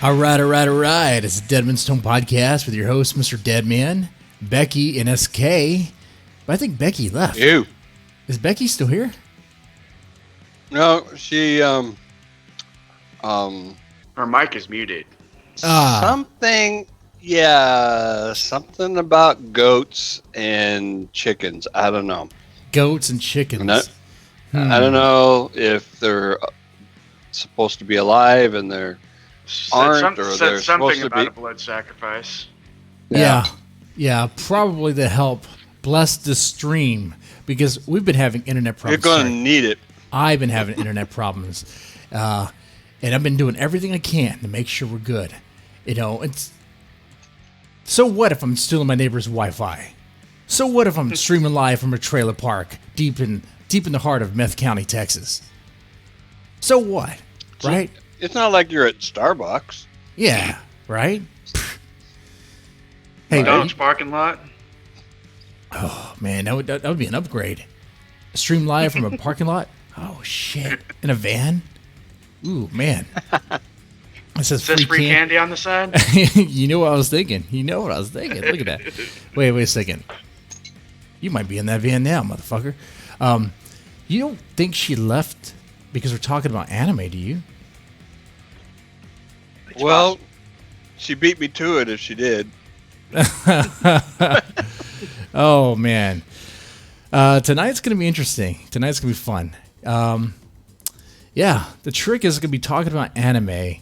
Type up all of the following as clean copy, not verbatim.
All right. It's the Deadmanstome podcast with your host, Mr. Deadman, Becky, and SK. But I think Becky left. Ew. Is Becky still here? No, she, Her mic is muted. something about goats and chickens. I don't know. Goats and chickens. No, I don't know if they're supposed to be alive and they're aren't, or they're something supposed to about be. a blood sacrifice. Yeah, probably to help bless the stream because we've been having internet You're problems. going to need it. I've been having internet problems, and I've been doing everything I can to make sure we're good. You know, it's so what if I'm stealing my neighbor's Wi-Fi? So what if I'm streaming live from a trailer park deep in the heart of Meth County, Texas? So what, right? It's not like you're at Starbucks. Yeah, right. Hey, McDonald's parking lot. oh man, that would be an upgrade. Stream live from a parking lot. Oh shit, in a van. Ooh man. It says Free candy on the side. You know what I was thinking. Look at that. Wait a second. You might be in that van now, motherfucker. You don't think she left because we're talking about anime, do you? Well, she beat me to it if she did. Oh man. Tonight's gonna be interesting. Tonight's gonna be fun. Yeah, the trick is gonna be talking about anime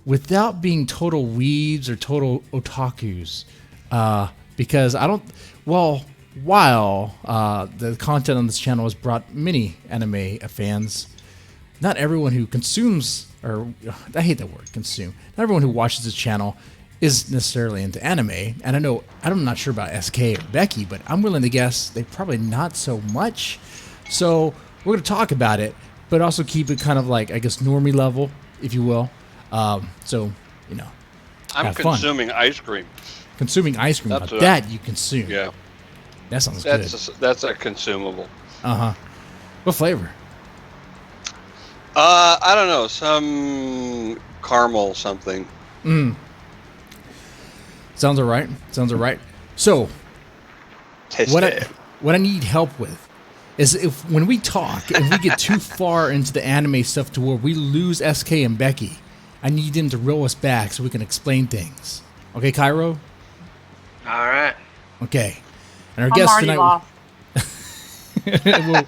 without being total weebs or total otakus. Because I don't. Well, while the content on this channel has brought many anime fans, not everyone who consumes, or I hate that word, consume. Not everyone who watches this channel is necessarily into anime. And I'm not sure about SK or Becky, but I'm willing to guess they probably not so much. So we're going to talk about it, but also keep it kind of like, I guess, normie level, if you will. So, you know, I'm have fun. consuming ice cream. Consuming ice cream, That's now that you consume. Yeah, That sounds good. that's a consumable. Uh-huh. What flavor? I don't know, some caramel something. Sounds all right. So, Tasty. what I need help with is when we talk, if we get too far into the anime stuff to where we lose SK and Becky, I need them to reel us back so we can explain things. Okay, Kyro? All right. Okay. And our I'm guest already tonight. lost.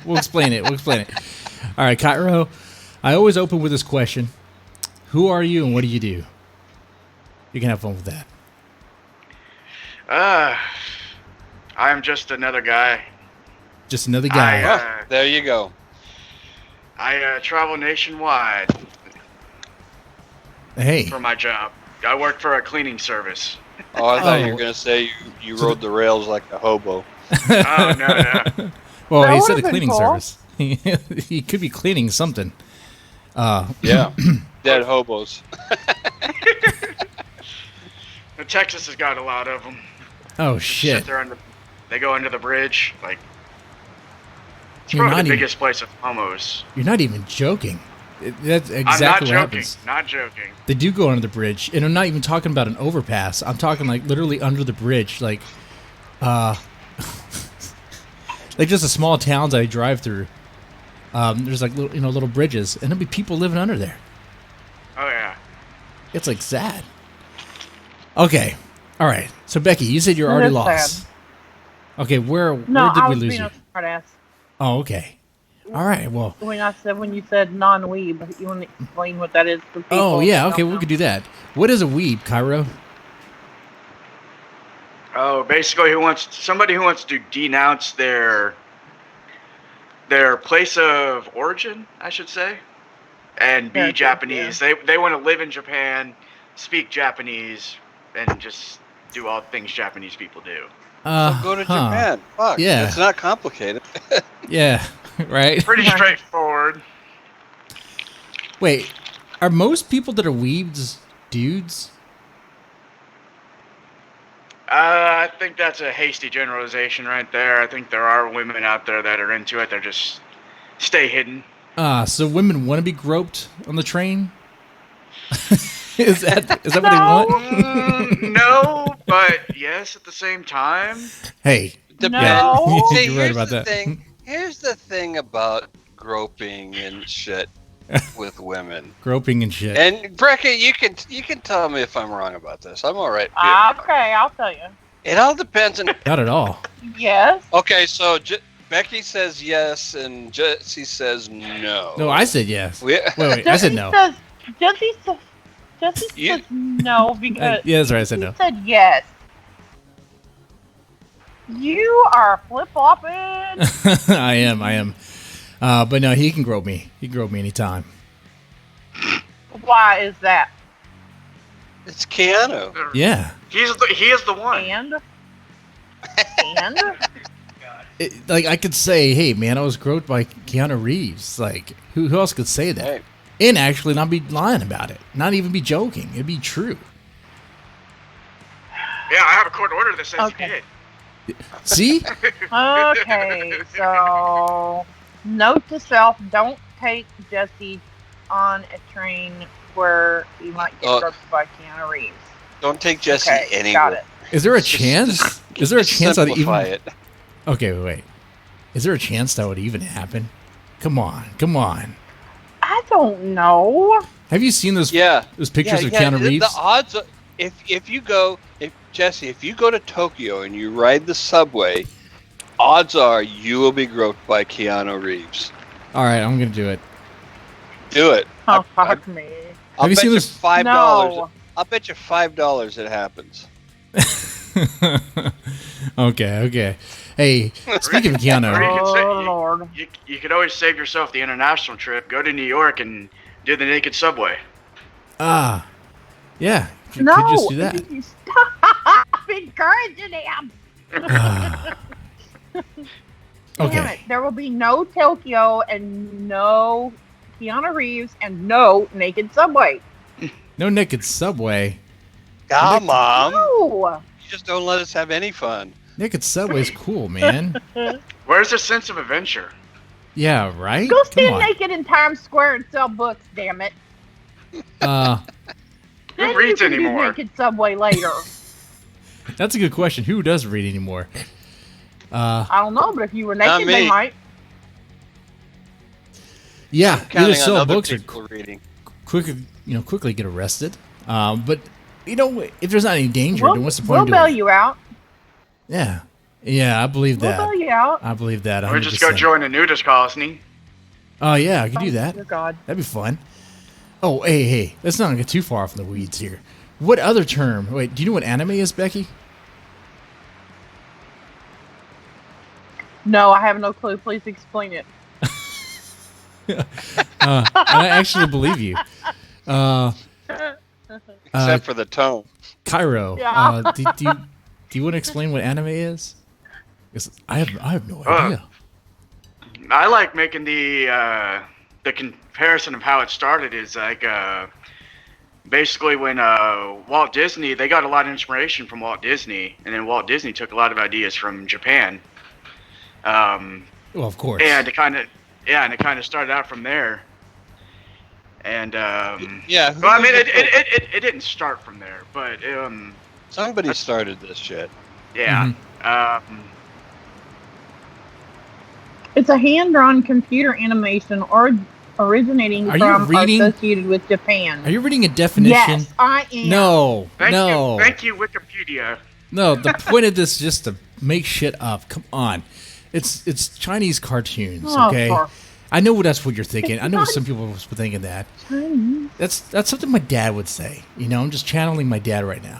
We'll explain it. All right, Kyro. I always open with this question: who are you and what do you do? You can have fun with that. I'm just another guy. Just another guy. I, There you go. I travel nationwide Hey. for my job. I work for a cleaning service. Oh, I thought you Oh. were going to say you rode the rails like a hobo. Oh, no. Well, That he said a would've been cleaning cool. service. He could be cleaning something. Yeah. Dead hobos. Texas has got a lot of them. Oh Sit shit! there they go under the bridge. Like, it's You're probably not the even- biggest place of homos. You're not even joking. That's I'm not exactly what joking. happens. Not joking. They do go under the bridge, and I'm not even talking about an overpass. I'm talking like literally under the bridge, like just the small towns I drive through. There's like little bridges, and there'll be people living under there. Oh, yeah. It's like sad. Okay, all right. So Becky, you said you're already That's lost. sad. Okay, where No, did I we was lose being you? a smartass. Oh, okay. All right. Well. When you said non-weeb, you want to explain what that is for people? Oh yeah. who Okay, don't we know? could do that. What is a weeb, Kyro? Oh, basically, somebody who wants to denounce their place of origin, I should say, and be Yeah, Japanese. They want to live in Japan, speak Japanese, and just do all things Japanese people do. So go to Japan. Fuck. Yeah. It's not complicated. Yeah. Right. Pretty straightforward. Wait, are most people that are weebs dudes? I think that's a hasty generalization right there. I think there are women out there that are into it. They're just stay hidden. So women want to be groped on the train? Is that what they want? No, but yes at the same time. Hey, No. See, you're right here's about the that. thing. Here's the thing about groping and shit with women. Groping and shit. And Brecca, you can tell me if I'm wrong about this. I'm all right. Okay, I'll tell you. It all depends on. Not at all. Yes. Okay, so Becky says yes, and Jesse says no. No, I said yes. We- Wait, I said no. Jesse says no because Yeah, that's right. I said he no. said yes. You are flip flopping. I am. But no, he can grope me. He can grope me anytime. Why is that? It's Keanu. Yeah. He is the one. And Like I could say, hey man, I was groped by Keanu Reeves. Like who else could say that? Hey. And actually not be lying about it. Not even be joking. It'd be true. Yeah, I have a court order that says Okay. he did. See? okay, so note to self: don't take Jesse on a train where he might get groped by Keanu Reeves. Don't take Jesse Okay, anywhere. got it. Is there a chance? Is there a chance I'd even? Simplify it. Okay, wait. Is there a chance that would even happen? Come on. I don't know. Have you seen those pictures of Keanu Reeves? The odds are, if you go to Tokyo and you ride the subway, odds are you will be groped by Keanu Reeves. All right, I'm gonna do it. Do it. Oh, fuck me. Have you seen this? $5? No. I'll bet you $5 it happens. Okay. Hey, speaking of Or you Keanu, could say- Oh, Lord. You could always save yourself the international trip. Go to New York and do the naked subway. yeah, you No. could just do that. Stop encouraging him. Damn Okay, it. There will be no Tokyo and no Keanu Reeves and no naked subway. no naked subway. Come on. No. You just don't let us have any fun. Naked subway's cool, man. Where's the sense of adventure? Yeah, right. Go Come stand on. naked in Times Square and sell books, damn it. Then Who reads you can anymore? do naked subway later. That's a good question. Who does read anymore? I don't know, but if you were Not naked, they me. might. Yeah, either Counting on sell other books or people reading. quickly get arrested. But if there's not any danger, then what's the point We'll of bail doing it? you out. Yeah, I believe We'll that. bail you out. I believe that. 100%. Or just go join a nudist colony. Oh yeah, I could do that. Dear God. That'd be fun. Oh, hey, let's not get too far from the weeds here. What other term? Wait, do you know what anime is, Becky? No, I have no clue. Please explain it. I actually believe you. Except for the tone. Kyro, Yeah. do you want to explain what anime is? 'Cause I have no idea. I like making the comparison of how it started is like basically when Walt Disney, they got a lot of inspiration from Walt Disney, and then Walt Disney took a lot of ideas from Japan. Well, of course. And it kind of started out from there. And Yeah. well, I mean, it didn't start from there, but Somebody started this shit. yeah. It's a hand-drawn computer animation originating Are you from or reading- associated with Japan. Are you reading a definition? Yes, I am. No, Thank you, Wikipedia. no. The point of this is just to make shit up. Come on, it's Chinese cartoons. Oh, Okay, for I know that's what you're thinking. It's I know not- some people were thinking that. Chinese. That's something my dad would say. You know, I'm just channeling my dad right now.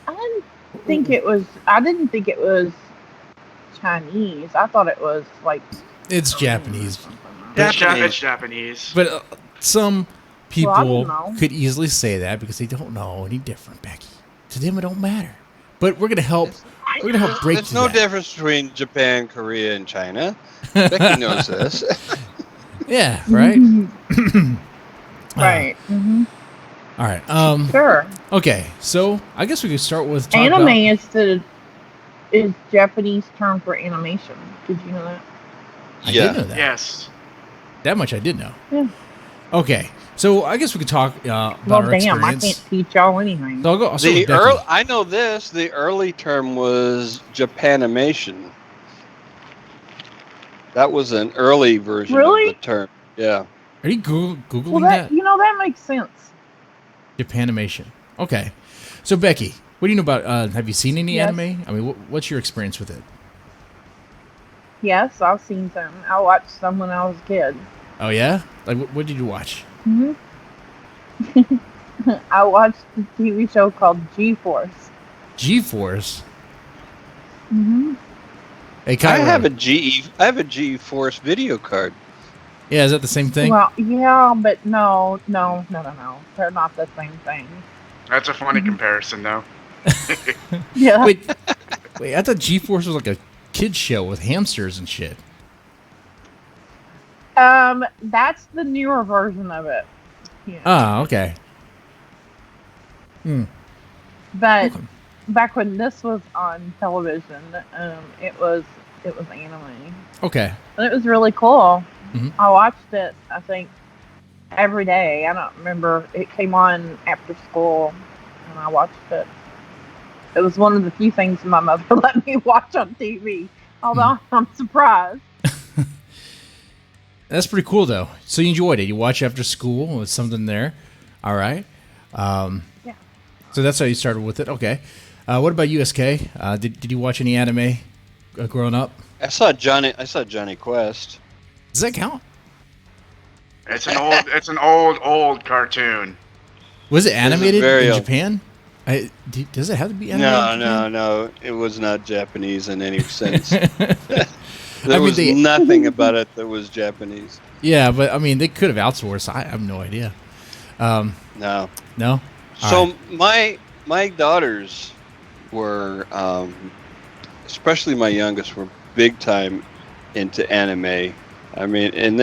I didn't think it was Chinese. I thought it was like It's Japanese, It's Japanese. but some Well, I people don't know. could easily say that because they don't know any different, Becky. To them, it don't matter. But we're gonna help. We're gonna help break There's through no that. difference between Japan, Korea, and China. Becky knows this. Yeah, right. right. Mm-hmm. All right. Sure. Okay. So I guess we could start with talk Anime about- is Japanese term for animation. Did you know that? I Yeah. did know that. Yes. That much I did know. Yeah. Okay, so I guess we could talk about Well, our damn, I experience. can't teach y'all anything. So I'll start with Becky. I know this. The early term was Japanimation. That was an early version Really? of the term. Yeah. Are you Googling Well, that? that makes sense. Japanimation. Okay. So, Becky, what do you know about, have you seen any Yes. anime? I mean, what's your experience with it? Yes, I've seen some. I watched some when I was a kid. Oh, yeah? Like, what did you watch? Hmm I watched a TV show called G-Force. G-Force? Mm-hmm. Hey, I Kyro. have a GE Force video card. Yeah, is that the same thing? Well, yeah, but no. They're not the same thing. That's a funny comparison, though. Yeah. Wait, I thought G-Force was like a kid's show with hamsters and shit. That's the newer version of it. Yeah. Ah, okay. But Okay. back when this was on television, it was anime, Okay. and it was really cool. Mhm. I watched it, I think, every day. I don't remember. It came on after school, and I watched it. It was one of the few things my mother let me watch on TV. Although I'm surprised. That's pretty cool, though. So you enjoyed it. You watch after school with something there. All right. Yeah. So that's how you started with it. Okay. What about USK? Did you watch any anime growing up? I saw Johnny Quest. Does that count? It's an old cartoon. Was it animated very in old. Japan? Does it have to be animated? No. It was not Japanese in any sense. I There mean, was nothing about it that was Japanese. Yeah, but I mean, they could have outsourced. I have no idea. No. No. So my daughters were, especially my youngest, were big time into anime. I mean, and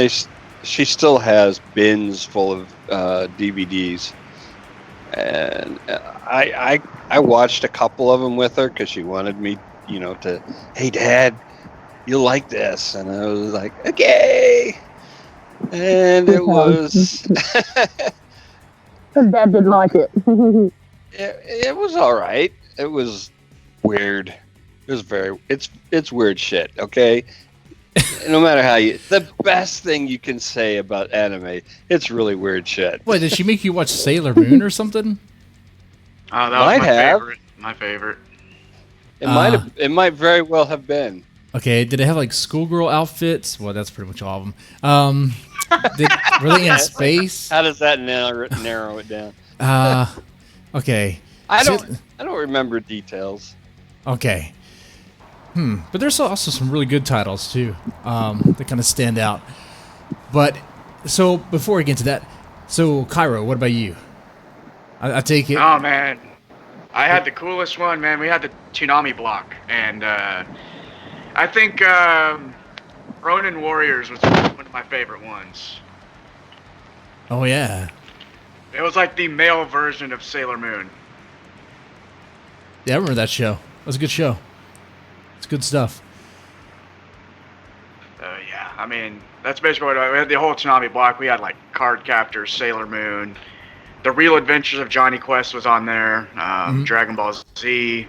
she still has bins full of DVDs, and I watched a couple of them with her because she wanted me, to, hey Dad, you'll like this, and I was like, okay, and it was. Dad didn't like it. It was all right. It was weird. It was it's weird shit. Okay, no matter how the best thing you can say about anime, it's really weird shit. What, did she make you watch Sailor Moon or something? Oh, that Might was have. my favorite. It might very well have been. Okay, did it have like schoolgirl outfits? Well, that's pretty much all of them. Were they in space? How does that narrow it down? Okay. I don't remember details. Okay. But there's also some really good titles too. That kind of stand out. But so before we get into that, so Kyro, what about you? I take it. Oh man, I had the coolest one, man. We had the Toonami block, and I think Ronin Warriors was one of my favorite ones. Oh yeah. It was like the male version of Sailor Moon. Yeah, I remember that show. That was a good show. It's good stuff. Yeah, I mean, that's basically what we had. The whole Toonami block. We had like Card Captors, Sailor Moon, The Real Adventures of Johnny Quest was on there. Dragon Ball Z,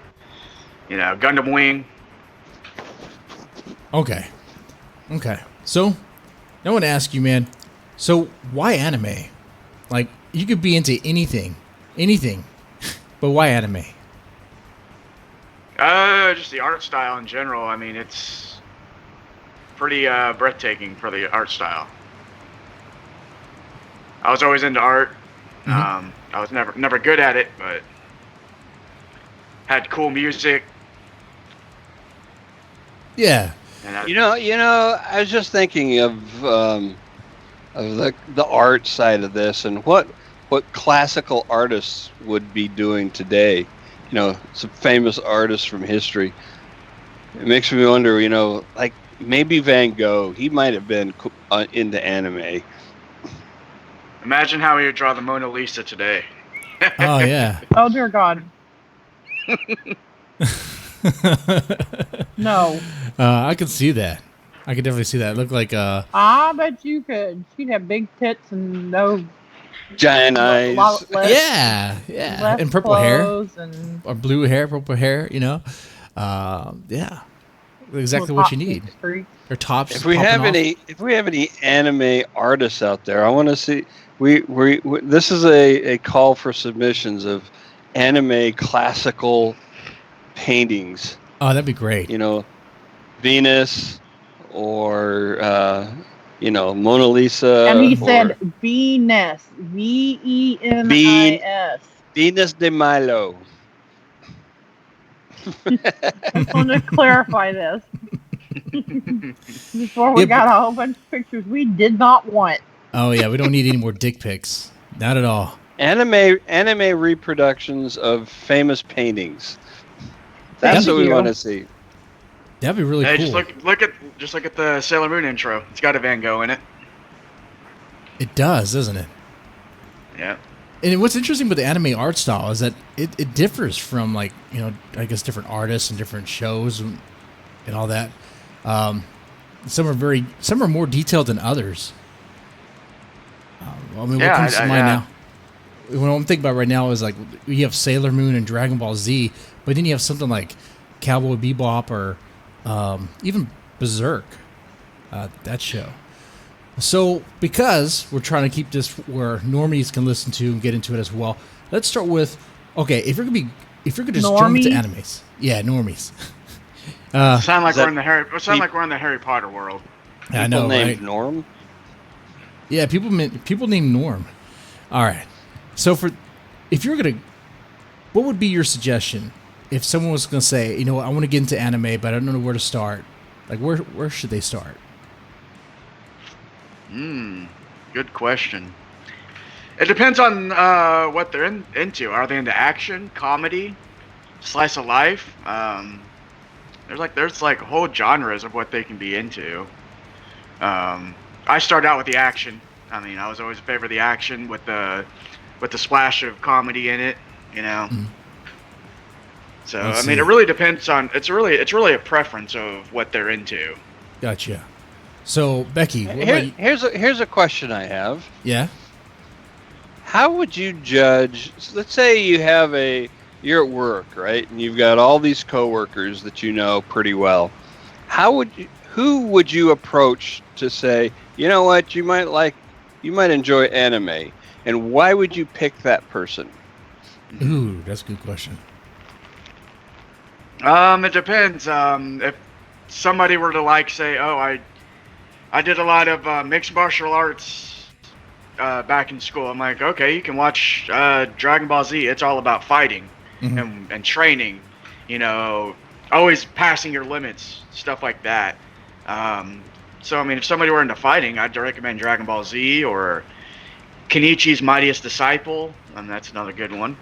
Gundam Wing. Okay. So, I want to ask you, man. So, why anime? Like, you could be into anything, but why anime? Just the art style in general. I mean, it's pretty breathtaking for the art style. I was always into art. I was never good at it, but had cool music. Yeah. And I was just thinking of the art side of this and what classical artists would be doing today. Some famous artists from history. It makes me wonder, like maybe Van Gogh, he might have been into anime. imagine how he would draw the Mona Lisa today. Oh yeah. Oh dear God. No. I can see that. I could definitely see that. It looked like I bet you could. She'd have big tits and no Giant eyes. less, yeah, less and purple hair clothes and or blue hair, purple hair. You know, yeah, exactly what you need. Or tops. If we have any anime artists out there, I want to see. We this is a call for submissions of anime classical paintings. Oh, that'd be great. You know, Venus or Mona Lisa. And he said Venus, Venis. Venus de Milo. I want to clarify this before we got a whole bunch of pictures we did not want. Oh yeah, we don't need any more dick pics. Not at all. Anime reproductions of famous paintings. That's what we want to see. That'd be really cool. Just look at the Sailor Moon intro. It's got a Van Gogh in it. It does, doesn't it? Yeah. And what's interesting with the anime art style is that it differs from I guess different artists and different shows and all that. Some are more detailed than others. What comes to mind now? What I'm thinking about right now is like you have Sailor Moon and Dragon Ball Z, but then you have something like Cowboy Bebop or even Berserk, that show. So because we're trying to keep this where normies can listen to and get into it as well, let's start with if you're gonna just jump into animes, normies. Sound like we're in the Harry Potter world. I know, named right? Norm. Yeah, people named Norm. All right. So if you're gonna, what would be your suggestion if someone was gonna say, I want to get into anime, but I don't know where to start? Like, where should they start? Good question. It depends on what they're into. Are they into action, comedy, slice of life? There's whole genres of what they can be into. I started out with the action. I mean, I was always a favor of the action with the splash of comedy in it, So I mean, it really depends on. It's really a preference of what they're into. Gotcha. So Becky, here's a question I have. Yeah. How would you judge? So let's say you're at work, right, and you've got all these coworkers that you know pretty well. Who would you approach to say, you know what, you might enjoy anime, and why would you pick that person? Ooh, that's a good question. It depends. If somebody were to say, oh, I did a lot of mixed martial arts back in school. I'm like, okay, you can watch Dragon Ball Z. It's all about fighting and training, always passing your limits, stuff like that. So, I mean, if somebody were into fighting, I'd recommend Dragon Ball Z or Kenichi's Mightiest Disciple. That's another good one.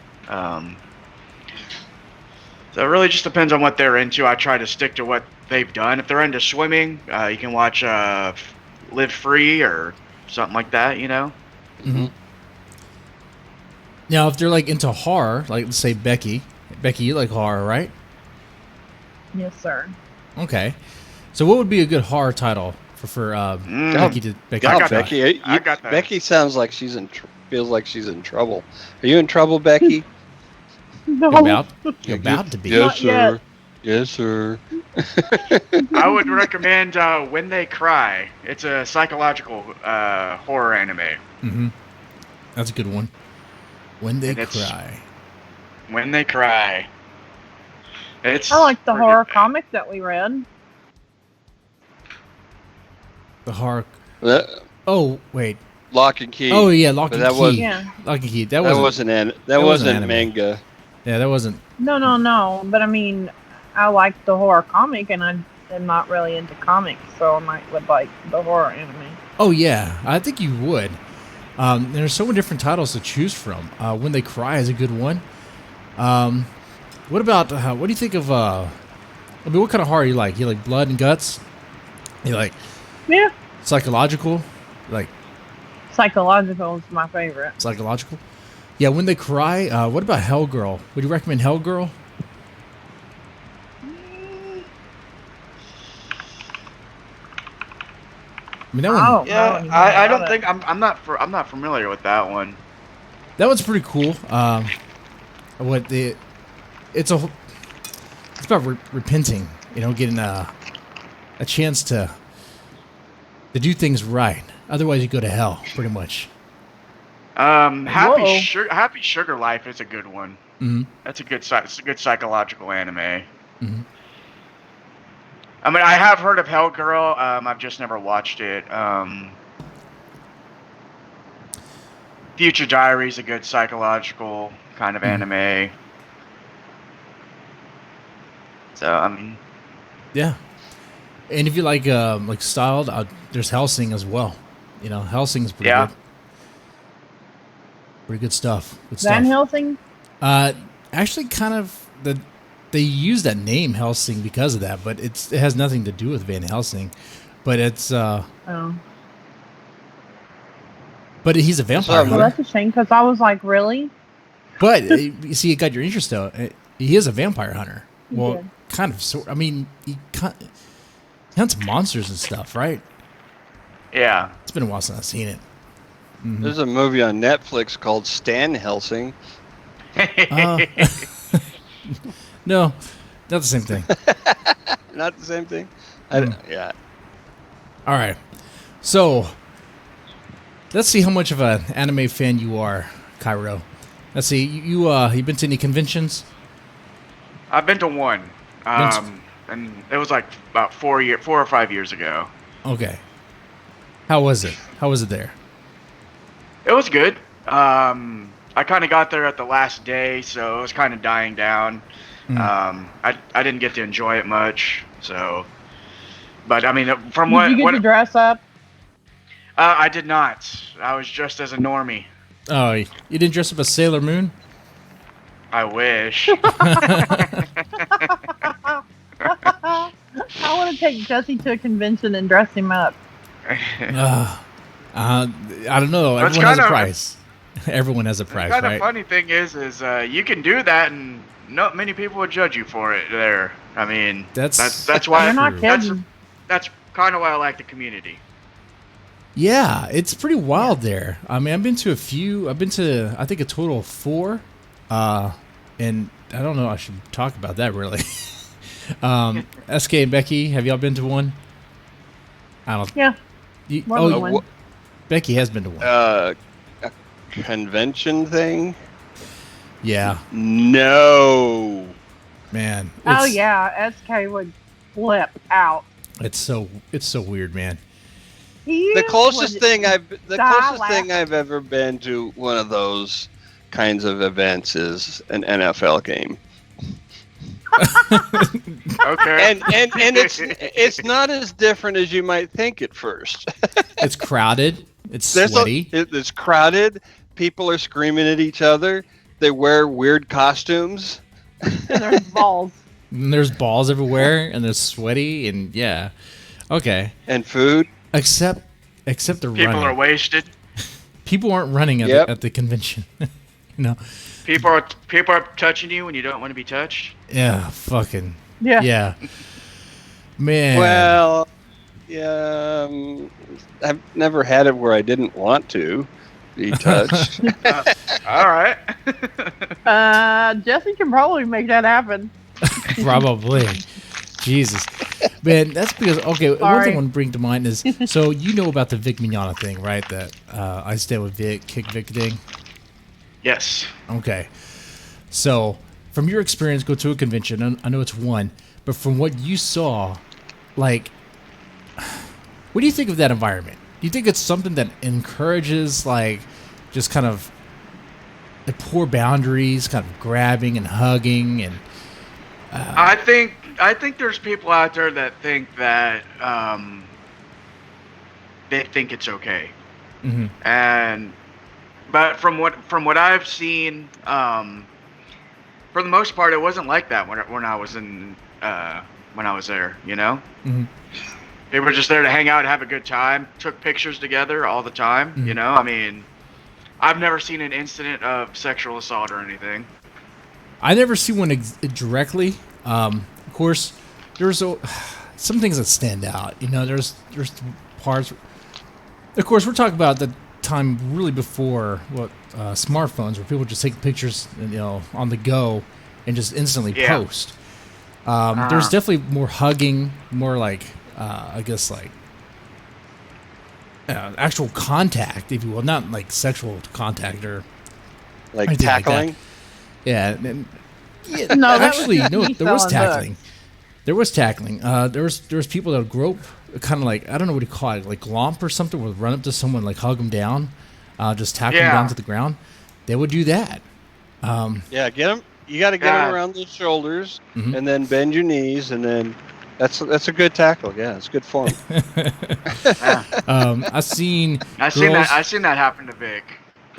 So it really just depends on what they're into. I try to stick to what they've done. If they're into swimming, you can watch Live Free or something like that, Mm-hmm. Now, if they're into horror, let's say Becky, you like horror, right? Yes, sir. Okay. So what would be a good horror title for Becky to Becky? I got that. Becky sounds like feels like she's in trouble. Are you in trouble, Becky? No. You're about to be. Yes, sir. Yes, sir. I would recommend When They Cry. It's a psychological horror anime. Mm-hmm. That's a good one. When They Cry. When They Cry. I like the horror comic that we read. The horror. Oh, wait. Lock and Key. Oh yeah, Lock and Key. Lock and Key. That wasn't manga. Yeah, that wasn't. No. But I mean, I like the horror comic, and I'm not really into comics, so I would like the horror anime. Oh yeah, I think you would. There's so many different titles to choose from. When They Cry is a good one. What about what do you think of? What kind of horror you like? You like blood and guts? You like? Yeah. Psychological, Psychological is my favorite. Psychological. Yeah, When They Cry. What about Hellgirl? Would you recommend Hellgirl? I mean, that I one, don't know Yeah, anything I don't about it. think I'm not familiar with that one. that one's pretty cool. It's about repenting. You know, getting a chance to do things right. Otherwise, you go to hell, pretty much. Whoa. Happy Sugar Life is a good one. Hmm. That's it's a good psychological anime. Hmm. I mean, I have heard of Hell Girl. I've just never watched it. Future Diary is a good psychological kind of anime. So I mean, Yeah. And if you like styled, there's Hellsing as well. You know, Hellsing is pretty Yeah. good. Pretty good stuff. Good Van stuff. Helsing? Actually, kind of they use that name Hellsing because of that, but it has nothing to do with Van Helsing. But it's Oh. but he's a vampire Well, Well, hunter. that's a shame because I was like, really? But you see, it got your interest though. He is a vampire hunter. He Well, did. kind of. I mean, he hunts monsters and stuff, right? yeah. It's been a while since I've seen it. There's a movie on Netflix called Stan Helsing. No, not the same thing. Not the same thing. Yeah. All right, so let's see how much of an anime fan you are, Kyro. Let's see, you been to any conventions? I've been to one, Been and it was like about 4 or 5 years ago. Okay. How was it? How was it there? It was good. I kind of got there at the last day, so it was kind of dying down. I didn't get to enjoy it much, so. But I mean, from Did you get to dress up? I did not. I was dressed as a normie. Oh, you didn't dress up as Sailor Moon? I wish. I want to take Jesse to a convention and dress him up. I don't know. That's Everyone has a kinda- price. Everyone has a price, Kind of right? funny thing is you can do that, and not many people would judge you for it. There, I mean, That's why You're not true. kidding. that's kind of why I like the community. Yeah, it's pretty wild there. I mean, I've been to a few. I've been to, I think, a total of 4. And I don't know. I should talk about that really. SK and Becky, have y'all been to one? I don't. Yeah. More than Oh, one. Becky has been to one. A convention thing? Yeah, No. man. Oh It's- yeah, SK would flip out. It's so weird, man. He The closest would thing die laughing. I've ever been to one of those kinds of events is an NFL game. Okay. And it's not as different as you might think at first. It's crowded. It's There's sweaty. it's crowded. People are screaming at each other. They wear weird costumes. And there's balls. And there's balls everywhere, and there's sweaty, and yeah. Okay. And food. Except the People running. are wasted. People aren't running at, Yep. at the convention. No. People are touching you when you don't want to be touched. Yeah. Fucking. Yeah. Yeah. Man. Well, yeah, I've never had it where I didn't want to be touched. All right. Jesse can probably make that happen. Probably. Jesus. Man, that's because, okay, one thing Sorry. I want to bring to mind is, so you know about the Vic Mignogna thing, right? That I stay with Vic, kick Vic thing? Yes. Okay. So, from your experience, go to a convention, I know it's one, but from what you saw, like, what do you think of that environment? Do you think it's something that encourages, like, just kind of the poor boundaries, kind of grabbing and hugging and I think there's people out there that think that they think it's okay, mhm. but from what I've seen, for the most part, it wasn't like that when I was there. You know, Mhm. they were just there to hang out and have a good time. Took pictures together all the time. Mhm. You know, I mean, I've never seen an incident of sexual assault or anything. I never see one directly. Of course, there's some things that stand out. You know, there's parts Of course, we're talking about the time really before smartphones, where people just take pictures, on the go, and just instantly post. There's definitely more hugging, more like I guess like actual contact, if you will, not like sexual contact or like tackling. Like yeah, No, actually, no, me there was selling tackling. books. There was tackling. There was people that would grope, kind of like, I don't know what you call it, like glomp or something, would run up to someone, like hug them down, just tackle them down to the ground. They would do that. Get them. You got to get them around the shoulders, and then bend your knees, and then that's a good tackle. Yeah, it's good form. I seen that happen to Vic.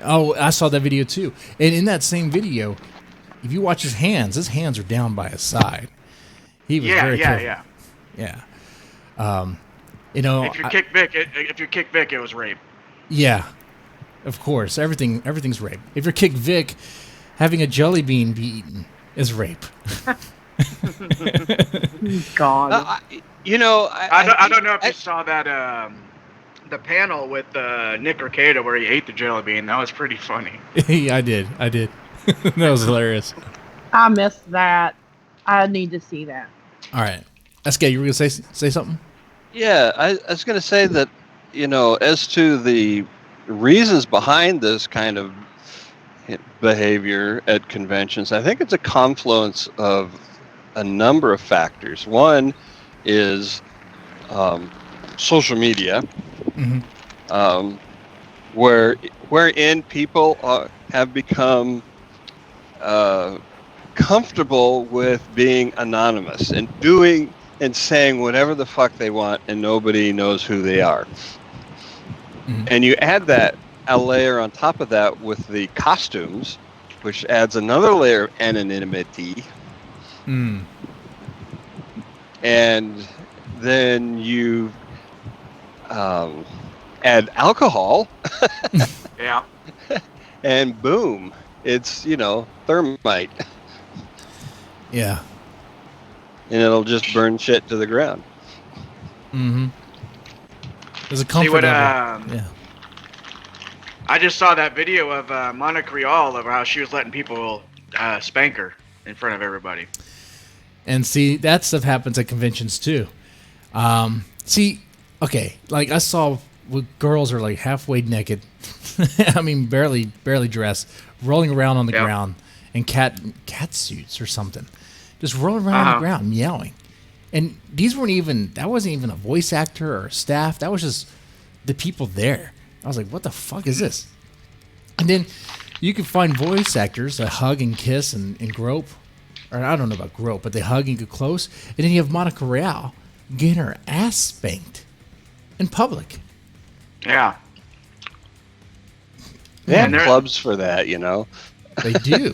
Oh, I saw that video too. And in that same video, if you watch his hands are down by his side. He was very careful. Yeah. If you kick Vic, it was rape. Yeah, of course. Everything's rape. If you're kick Vic, having a jelly bean be eaten is rape. God. I don't know if you saw that the panel with Nick Arcada where he ate the jelly bean. That was pretty funny. I did. That was hilarious. I missed that. I need to see that. All right. SK, you were going to say something? Yeah, I was going to say that, as to the reasons behind this kind of behavior at conventions, I think it's a confluence of a number of factors. One is social media, wherein people have become comfortable with being anonymous and doing and saying whatever the fuck they want, and nobody knows who they are. And you add a layer on top of that with the costumes, which adds another layer of anonymity. And then you add alcohol. Yeah. And boom, it's, thermite. Yeah. And it'll just burn shit to the ground. There's a comfort level. Yeah. I just saw that video of Monica Rial of how she was letting people spank her in front of everybody. And see, that stuff happens at conventions too. Okay, like I saw girls are like halfway naked. I mean, barely dressed, rolling around on the ground in cat suits or something. Just rolling around on the ground, meowing. And that wasn't even a voice actor or staff. That was just the people there. I was like, what the fuck is this? And then you can find voice actors that hug and kiss and grope. Or I don't know about grope, but they hug and get close. And then you have Monica Rial getting her ass spanked in public. Yeah. They have clubs for that, They do.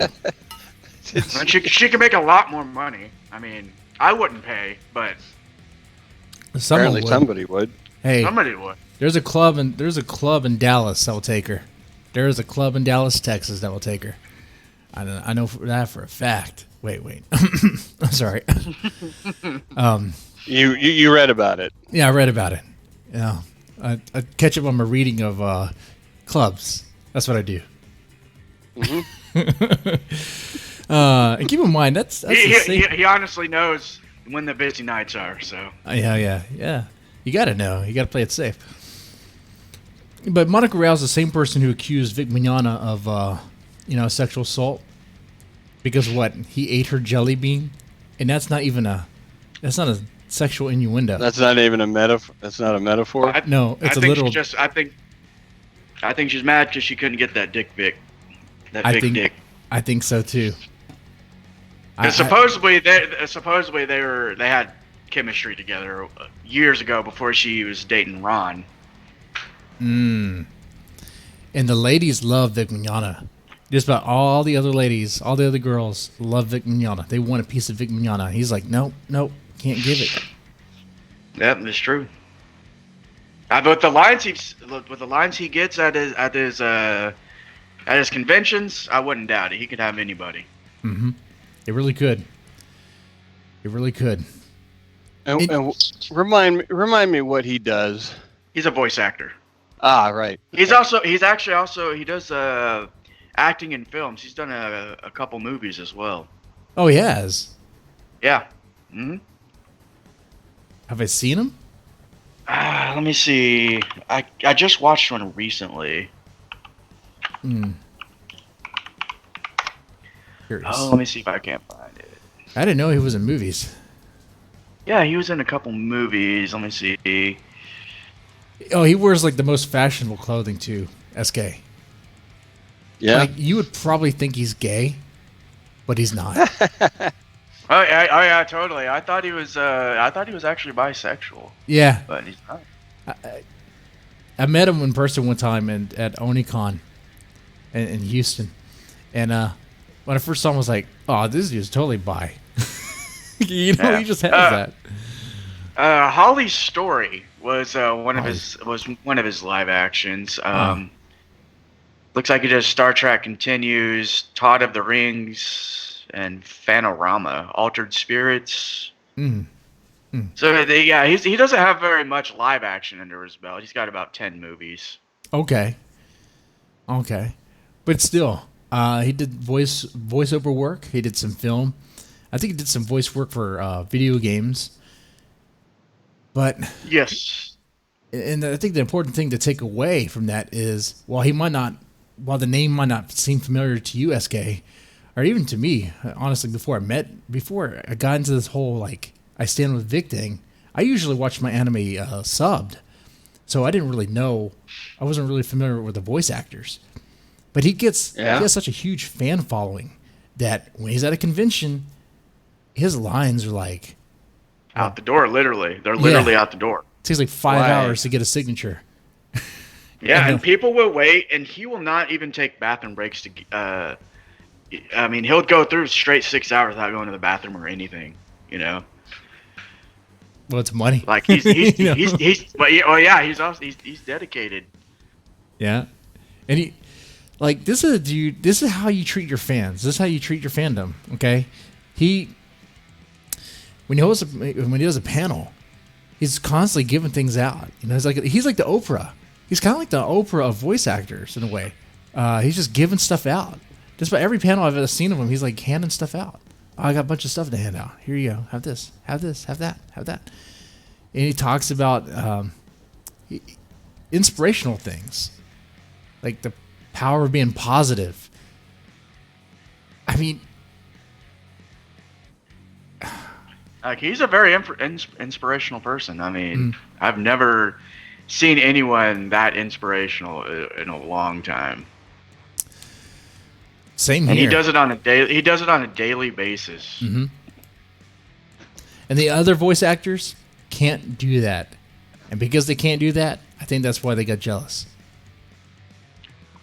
And she can make a lot more money. I mean, I wouldn't pay, but apparently somebody would. Hey, somebody would. There's a club in Dallas that will take her. There is a club in Dallas, Texas that will take her. I know that for a fact. Wait. I'm sorry. You read about it? Yeah, I read about it. Yeah, I catch up on my reading of clubs. That's what I do. And keep in mind that's he honestly knows when the busy nights are. So yeah. You got to know. You got to play it safe. But Monica Rial is the same person who accused Vic Mignogna of sexual assault because he ate her jelly bean, and that's not a sexual innuendo. That's not even a metaphor. That's not a metaphor. No, it's a literal. I think she's mad because she couldn't get that dick Vic. Dick. I think so too. Supposedly they had chemistry together years ago before she was dating Ron. And the ladies love Vic Mignogna. Just about all the other ladies, all the other girls love Vic Mignogna. They want a piece of Vic Mignogna. He's like, nope, can't give it. Yep, that's true. But the lines he gets at his conventions, I wouldn't doubt it. He could have anybody. It really could. And remind me what he does. He's a voice actor. Ah, right. He's actually also he does acting in films. He's done a couple movies as well. Oh, he has. Yeah. Hmm. Have I seen him? Let me see. I just watched one recently. Hmm. Curious. Oh, let me see if I can't find it. I didn't know he was in movies. Yeah, he was in a couple movies. Let me see. Oh, he wears like the most fashionable clothing too. SK. Yeah. Like you would probably think he's gay, but he's not. Oh yeah, totally. I thought he was actually bisexual, Yeah, but he's not. I met him in person one time at Onicon in Houston, and when I first saw him, I was like, "Oh, this dude's totally bi." You know, Yeah. he just has that. Holly's Story was one of his live actions. Looks like he does Star Trek Continues, Todd of the Rings, and Phanorama, Altered Spirits. Mm. So he doesn't have very much live action under his belt. He's got about 10 movies. Okay, but still, he did voiceover work. He did some film. I think he did some voice work for video games. But Yes. and I think the important thing to take away from that is while the name might not seem familiar to you, SK, or even to me, honestly, before I got into this whole like I stand with Vic thing, I usually watch my anime subbed, so I didn't really know, I wasn't really familiar with the voice actors, but he has such a huge fan following that when he's at a convention, his lines are like Out the door, literally. They're literally out the door. it takes like 5 Right. hours to get a signature. Yeah, and people will wait, and he will not even take bathroom breaks to. I mean, he'll go through straight 6 hours without going to the bathroom or anything. You know, Well, it's money. like he's You know? he's dedicated. Yeah, and he like this is a dude. This is how you treat your fans. This is how you treat your fandom. Okay, when he does a panel, he's constantly giving things out. You know, he's like the Oprah. He's kind of like the Oprah of voice actors in a way. He's just giving stuff out. Just about every panel I've ever seen of him, he's like handing stuff out. Oh, I got a bunch of stuff to hand out. Here you go. Have this. Have this. Have that. Have that. And he talks about inspirational things, like the power of being positive. I mean, Like he's a very inspirational person. I mean, I've never seen anyone that inspirational in a long time. same here. And he does it on a daily. He does it on a daily basis. Mm-hmm. And the other voice actors can't do that, and because they can't do that, I think that's why they got jealous.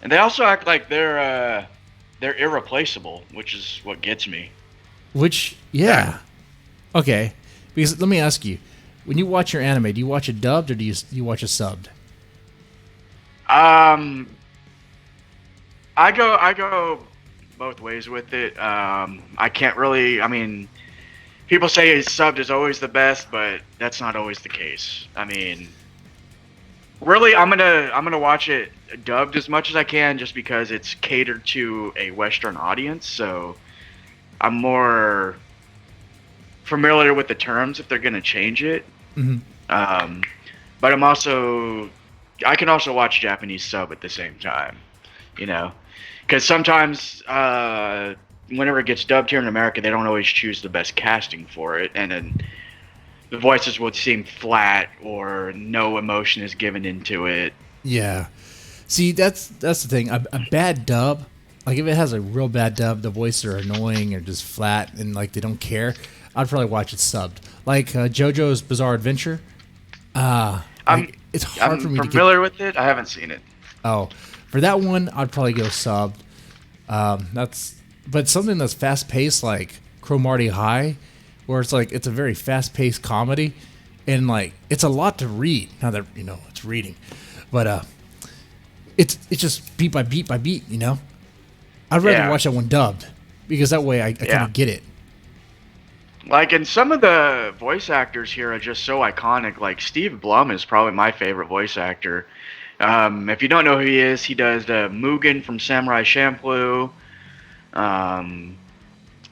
And they also act like they're irreplaceable, which is what gets me. Which, yeah, okay. Because let me ask you, when you watch your anime, do you watch it dubbed or do you watch it subbed? I go both ways with it. I can't really. I mean, people say subbed is always the best, but that's not always the case. I mean, really, I'm gonna watch it dubbed as much as I can, just because it's catered to a Western audience. So I'm more familiar with the terms if they're gonna change it. Mm-hmm. But I can also watch Japanese sub at the same time, you know, because sometimes whenever it gets dubbed here in America, they don't always choose the best casting for it, and then the voices would seem flat or no emotion is given into it. Yeah. See, that's the thing. A bad dub, like if it has a real bad dub, the voices are annoying or just flat and like they don't care, I'd probably watch it subbed. Like JoJo's Bizarre Adventure. It's hard for me to I'm familiar with it. I haven't seen it. Oh, for that one, I'd probably go subbed. But something that's fast paced like Cromartie High, where it's like it's a very fast paced comedy, and like it's a lot to read. Now that you know it's reading, but it's just beat by beat by beat. You know, I'd rather watch that one dubbed because that way I kind of get it. Like, and some of the voice actors here are just so iconic. Like Steve Blum is probably my favorite voice actor. If you don't know who he is, he does Mugen from Samurai Champloo.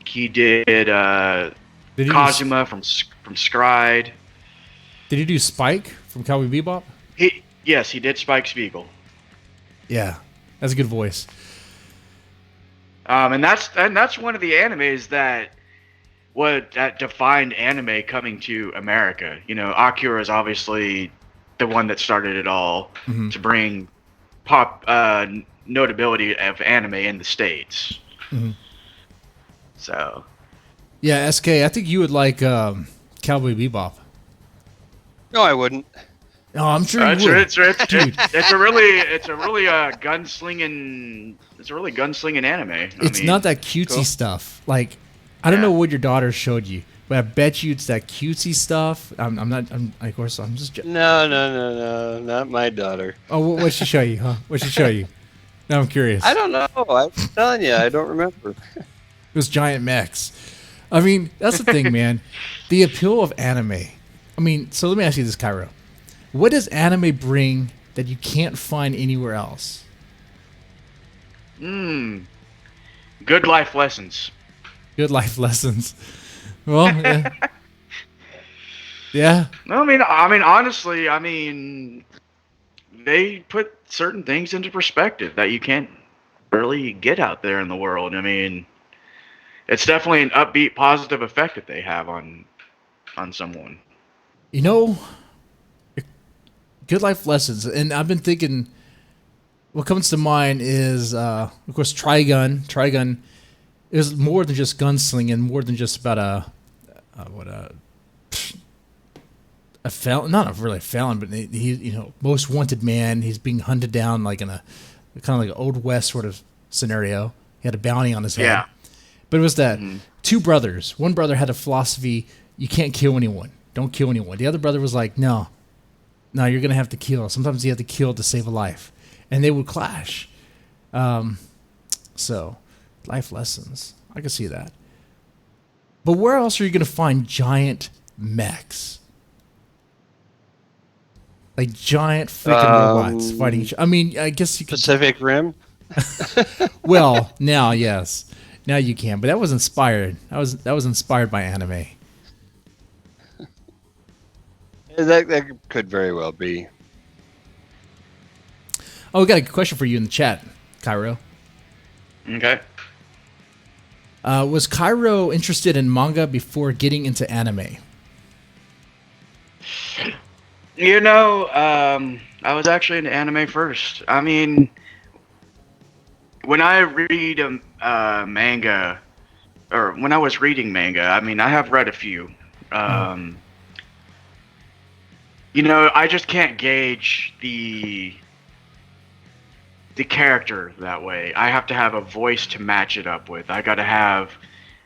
He did Did he Kazuma from Scride. did he do Spike from Cowboy Bebop? Yes, he did Spike Spiegel. Yeah, that's a good voice. And that's one of the animes that defined anime coming to America. You know, Akira is obviously the one that started it all to bring pop notability of anime in the States. So, Yeah, SK, I think you would like Cowboy Bebop. No, I wouldn't. Oh, I'm sure you would. it's a really gunslinging anime. It's not that cutesy stuff. Like, I don't know what your daughter showed you, but I bet you it's that cutesy stuff. Of course, I'm just. No, not my daughter. Oh, what'd she show you, huh? What'd she show you? Now I'm curious. I don't know. I'm telling you, I don't remember. Those giant mechs. I mean, that's the thing, man. The appeal of anime. I mean, so let me ask you this, Kyro. What does anime bring that you can't find anywhere else? Good life lessons. Good life lessons. Well, yeah. Yeah. I mean, honestly, they put certain things into perspective that you can't really get out there in the world. I mean, it's definitely an upbeat, positive effect that they have on someone. You know, good life lessons. And I've been thinking, what comes to mind is, of course, Trigun. Trigun is more than just gunslinging, more than just about a felon, not really a felon, but he, most wanted man. He's being hunted down like in a kind of like an Old West sort of scenario. He had a bounty on his head. Yeah. But it was that two brothers. One brother had a philosophy, you can't kill anyone. Don't kill anyone. The other brother was like, no, you're going to have to kill. Sometimes you have to kill to save a life. And they would clash. So, life lessons. I can see that. But where else are you going to find giant mechs? Like giant freaking robots fighting each other. I mean, I guess you could... Pacific Rim? Well, now, yes. Now you can. But that was inspired. That was inspired by anime. That could very well be. Oh, we got a question for you in the chat, Kyro. Okay. Was Kyro interested in manga before getting into anime? I was actually into anime first. I mean, when I read manga, or when I was reading manga, I mean, I have read a few. I just can't gauge the character that way. I have to have a voice to match it up with. I got to have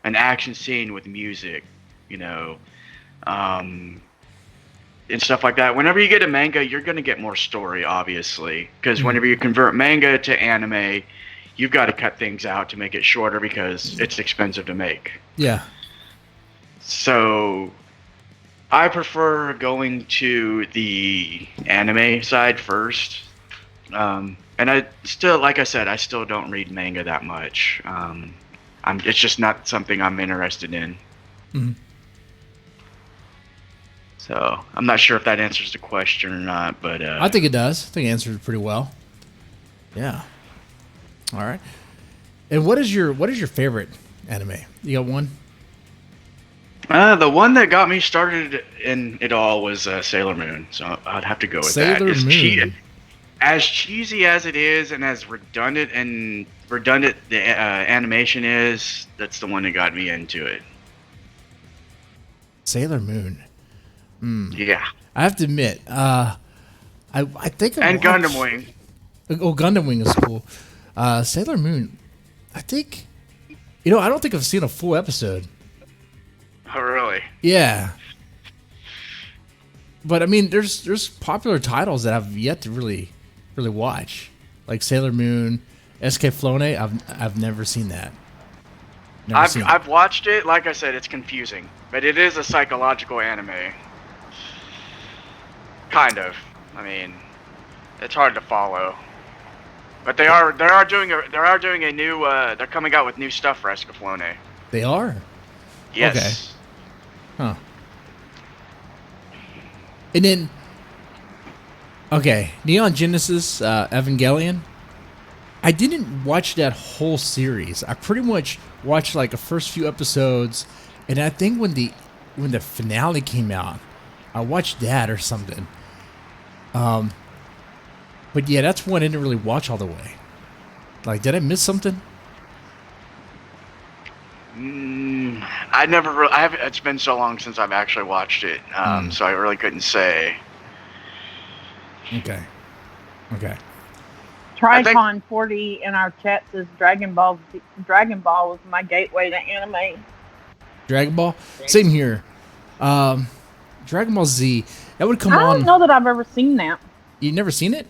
an action scene with music, and stuff like that. Whenever you get a manga, you're going to get more story, obviously, because whenever you convert manga to anime, you've got to cut things out to make it shorter because it's expensive to make. Yeah. So I prefer going to the anime side first. And I still, like I said, I still don't read manga that much. It's just not something I'm interested in. Mm-hmm. So I'm not sure if that answers the question or not, but I think it does. I think it answered it pretty well. Yeah. All right. And what is your favorite anime? You got one? The one that got me started in it all was Sailor Moon, so I'd have to go with that. Sailor Moon. As cheesy as it is, and as redundant the animation is, that's the one that got me into it. Sailor Moon. Yeah. I have to admit, I think and Gundam Wing. Oh, Gundam Wing is cool. Sailor Moon, I think, I don't think I've seen a full episode. Oh, really? Yeah. But I mean, there's popular titles that I've yet to really watch, like Sailor Moon, SK Flone. I've never seen that. I've watched it. Like I said, it's confusing, but it is a psychological anime. Kind of. I mean, It's hard to follow. But they are doing a new they're coming out with new stuff for Escaflowne. They are? Yes. Okay. Huh. And then, okay, Neon Genesis Evangelion. I didn't watch that whole series. I pretty much watched like the first few episodes, and I think when the finale came out, I watched that or something. But yeah, that's one I didn't really watch all the way. Like, did I miss something? It's been so long since I've actually watched it, so I really couldn't say. Okay. Tricon 40 in our chat says Dragon Ball was my gateway to anime. Dragon Ball? Same here. Dragon Ball Z. That would come I on. don't know that I've ever seen that. You never seen it?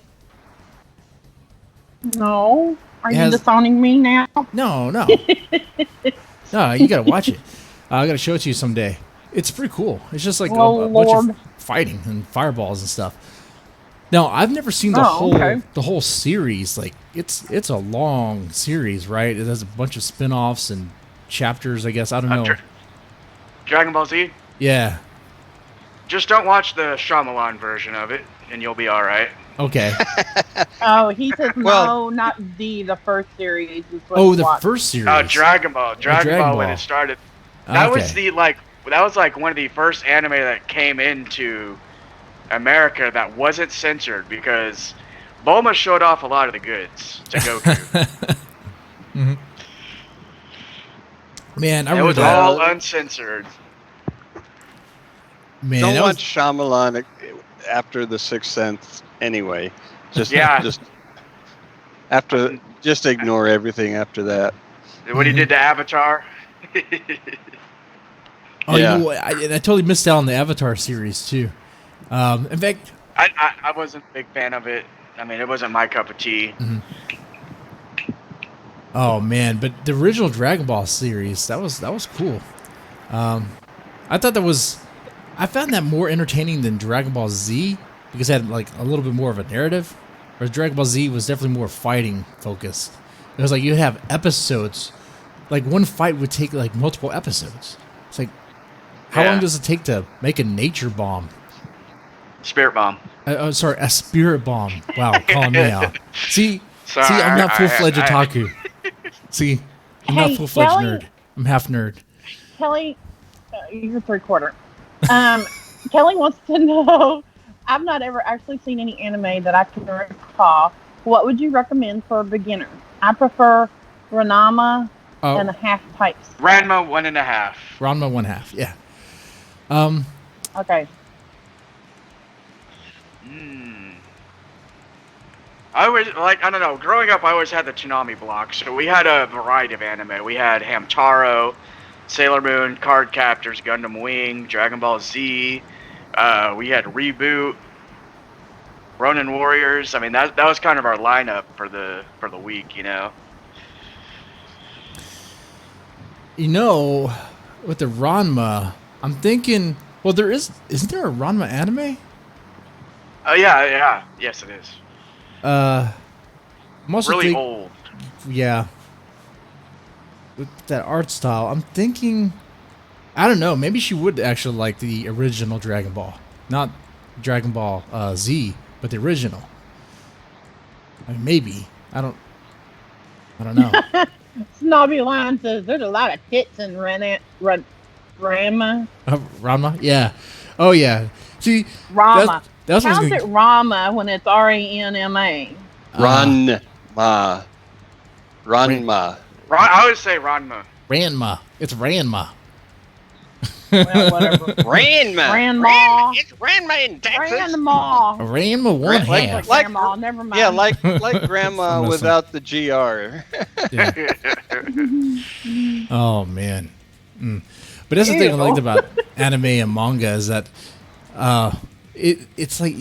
No. Are It you has- disowning me now? No. No, you gotta watch it. I gotta show it to you someday. It's pretty cool. It's just like Oh, a bunch Lord. of fighting and fireballs and stuff. No, I've never seen the whole series. Like it's a long series, right? It has a bunch of spin-offs and chapters, I guess. I don't know. Dragon Ball Z? Yeah. Just don't watch the Shyamalan version of it, and you'll be all right. Okay. Oh, he says Well- no, not the first series. Is what Oh, he the watched. first series. Oh, Dragon Ball when Ball. it started. That was Okay. that was like one of the first anime that came into America that wasn't censored because Bulma showed off a lot of the goods to Goku. Man, I It remember was that. all uncensored. Man, Don't that was, watch Shyamalan after The Sixth Sense anyway. Just just ignore everything after that. What he did to Avatar. oh, Yeah. you know what? I totally missed out on the Avatar series too. In fact, I wasn't a big fan of it. I mean, it wasn't my cup of tea. oh man, but the original Dragon Ball series that was cool. I thought I found that more entertaining than Dragon Ball Z because it had like a little bit more of a narrative. Whereas Dragon Ball Z was definitely more fighting focused. It was like you'd have episodes, like one fight would take like multiple episodes. It's like, how long does it take to make a nature bomb? Spirit Bomb. Sorry, a spirit bomb. Wow, calling me out. See, Sorry, I'm not full-fledged I- otaku. See, I'm not Hey, full-fledged Kelly- nerd. I'm half nerd. Kelly, you're 3/4. Kelly wants to know. I've not ever actually seen any anime that I can recall. What would you recommend for a beginner? I prefer Ranma Oh, and a half pipes. Ranma 1.5. Ranma 1/2. Yeah. Okay. I don't know, growing up I always had the Toonami block, so we had a variety of anime. We had Hamtaro, Sailor Moon, Card Captors, Gundam Wing, Dragon Ball Z, we had Reboot, Ronin Warriors. I mean, that was kind of our lineup for the week, you know? You know, with the Ranma, I'm thinking. Well, isn't there a Ranma anime? Oh, yeah. Yes, it is. I'm also Really old. Yeah. With that art style, I'm thinking. I don't know. Maybe she would actually like the original Dragon Ball, not Dragon Ball Z, but the original. I mean, maybe. I don't know. Snobby Lion says there's a lot of tits in Ranma. Ranma? Yeah. Oh yeah. See, Rama. that's what's How's gonna- it Rama when it's Ranma? Ranma. Ranma. I always say Ranma. Ranma. It's Ranma. Well, whatever. Ranma. Grandma. It's Ranma in Texas. Grandma. Ranma 1/2. Like- Grandma. Never mind. Yeah, like grandma Listen. without the GR. Yeah. Oh man. But that's the thing I liked about anime and manga is that it's like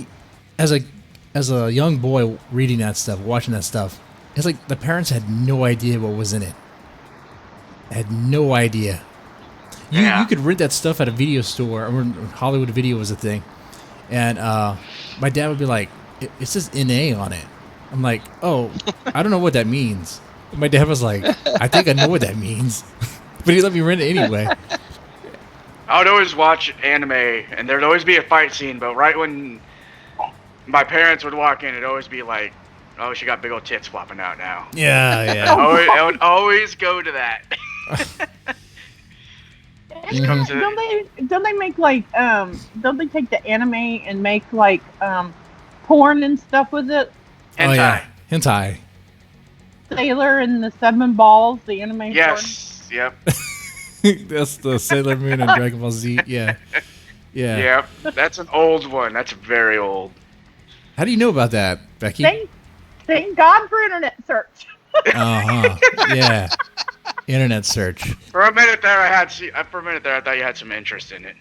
as a young boy reading that stuff, watching that stuff, it's like the parents had no idea what was in it. Had no idea. You could rent that stuff at a video store, or when Hollywood Video was a thing, and my dad would be like, it says NA on it. I'm like, oh, I don't know what that means. My dad was like, I think I know what that means, but he let me rent it anyway. I would always watch anime, and there'd always be a fight scene, but right when my parents would walk in, it'd always be like, oh, she got big old tits flopping out now. Yeah. I would always go to that. Don't they make like don't they take the anime and make like porn and stuff with it? Hentai. Oh yeah, hentai. Sailor and the Seven Balls, the anime. Yes. Yep. That's the Sailor Moon and Dragon Ball Z. Yeah. Yep. That's an old one. That's very old. How do you know about that, Becky? Thank God for internet search. Yeah. Internet search. For a minute there, I thought you had some interest in it.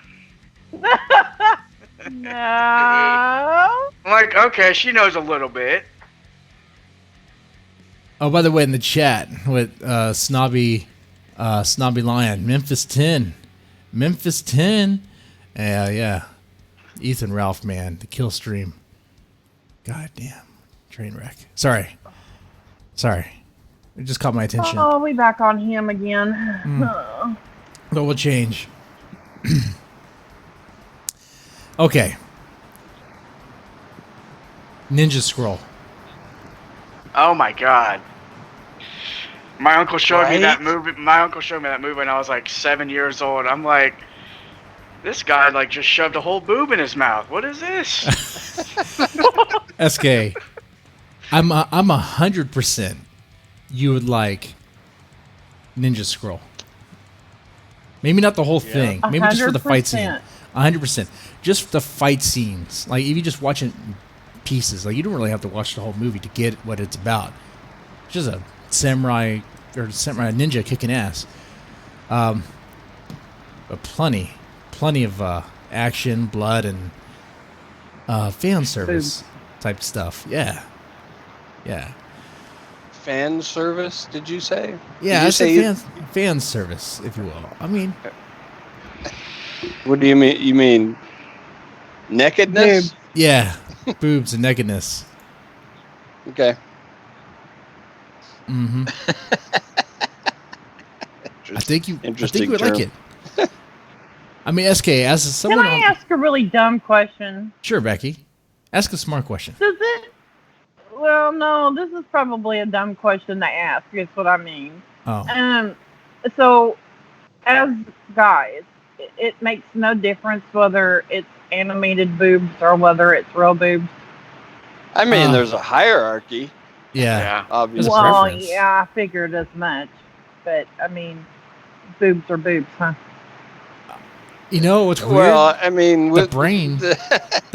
No. I'm like, okay, she knows a little bit. Oh, by the way, in the chat with Snobby Lion, Memphis 10. Yeah. Ethan Ralph, man, the kill stream. God damn. Train wreck. Sorry. It just caught my attention. Oh, we back on him again. But we'll change. Okay. Ninja Scroll. Oh my God. My uncle showed me that movie. My uncle showed me that movie when I was like 7 years old. I'm like, this guy like just shoved a whole boob in his mouth. What is this? SK. I'm 100%. You would like Ninja Scroll. Maybe not the whole thing. Maybe just for the fight scene. 100%. Just the fight scenes. Like if you just watch it in pieces, like you don't really have to watch the whole movie to get what it's about. It's just a samurai ninja kicking ass. But plenty of action, blood, and fan service type stuff. Yeah. Fan service? Did you say? Yeah, I said fan service, if you will. I mean, what do you mean? You mean nakedness? Boobs. Yeah, boobs and nakedness. Okay. Mm-hmm. I think you would term. like it. I mean, SK, as someone Can I ask a really dumb question? Sure, Becky. Ask a smart question. Does it? Well, no. This is probably a dumb question to ask. Is what I mean. Oh. So, as guys, it makes no difference whether it's animated boobs or whether it's real boobs. I mean, there's a hierarchy. Yeah. Obviously. Well, preference. yeah, I figured as much. But I mean, boobs are boobs, huh? You know what's weird? Well, I mean, the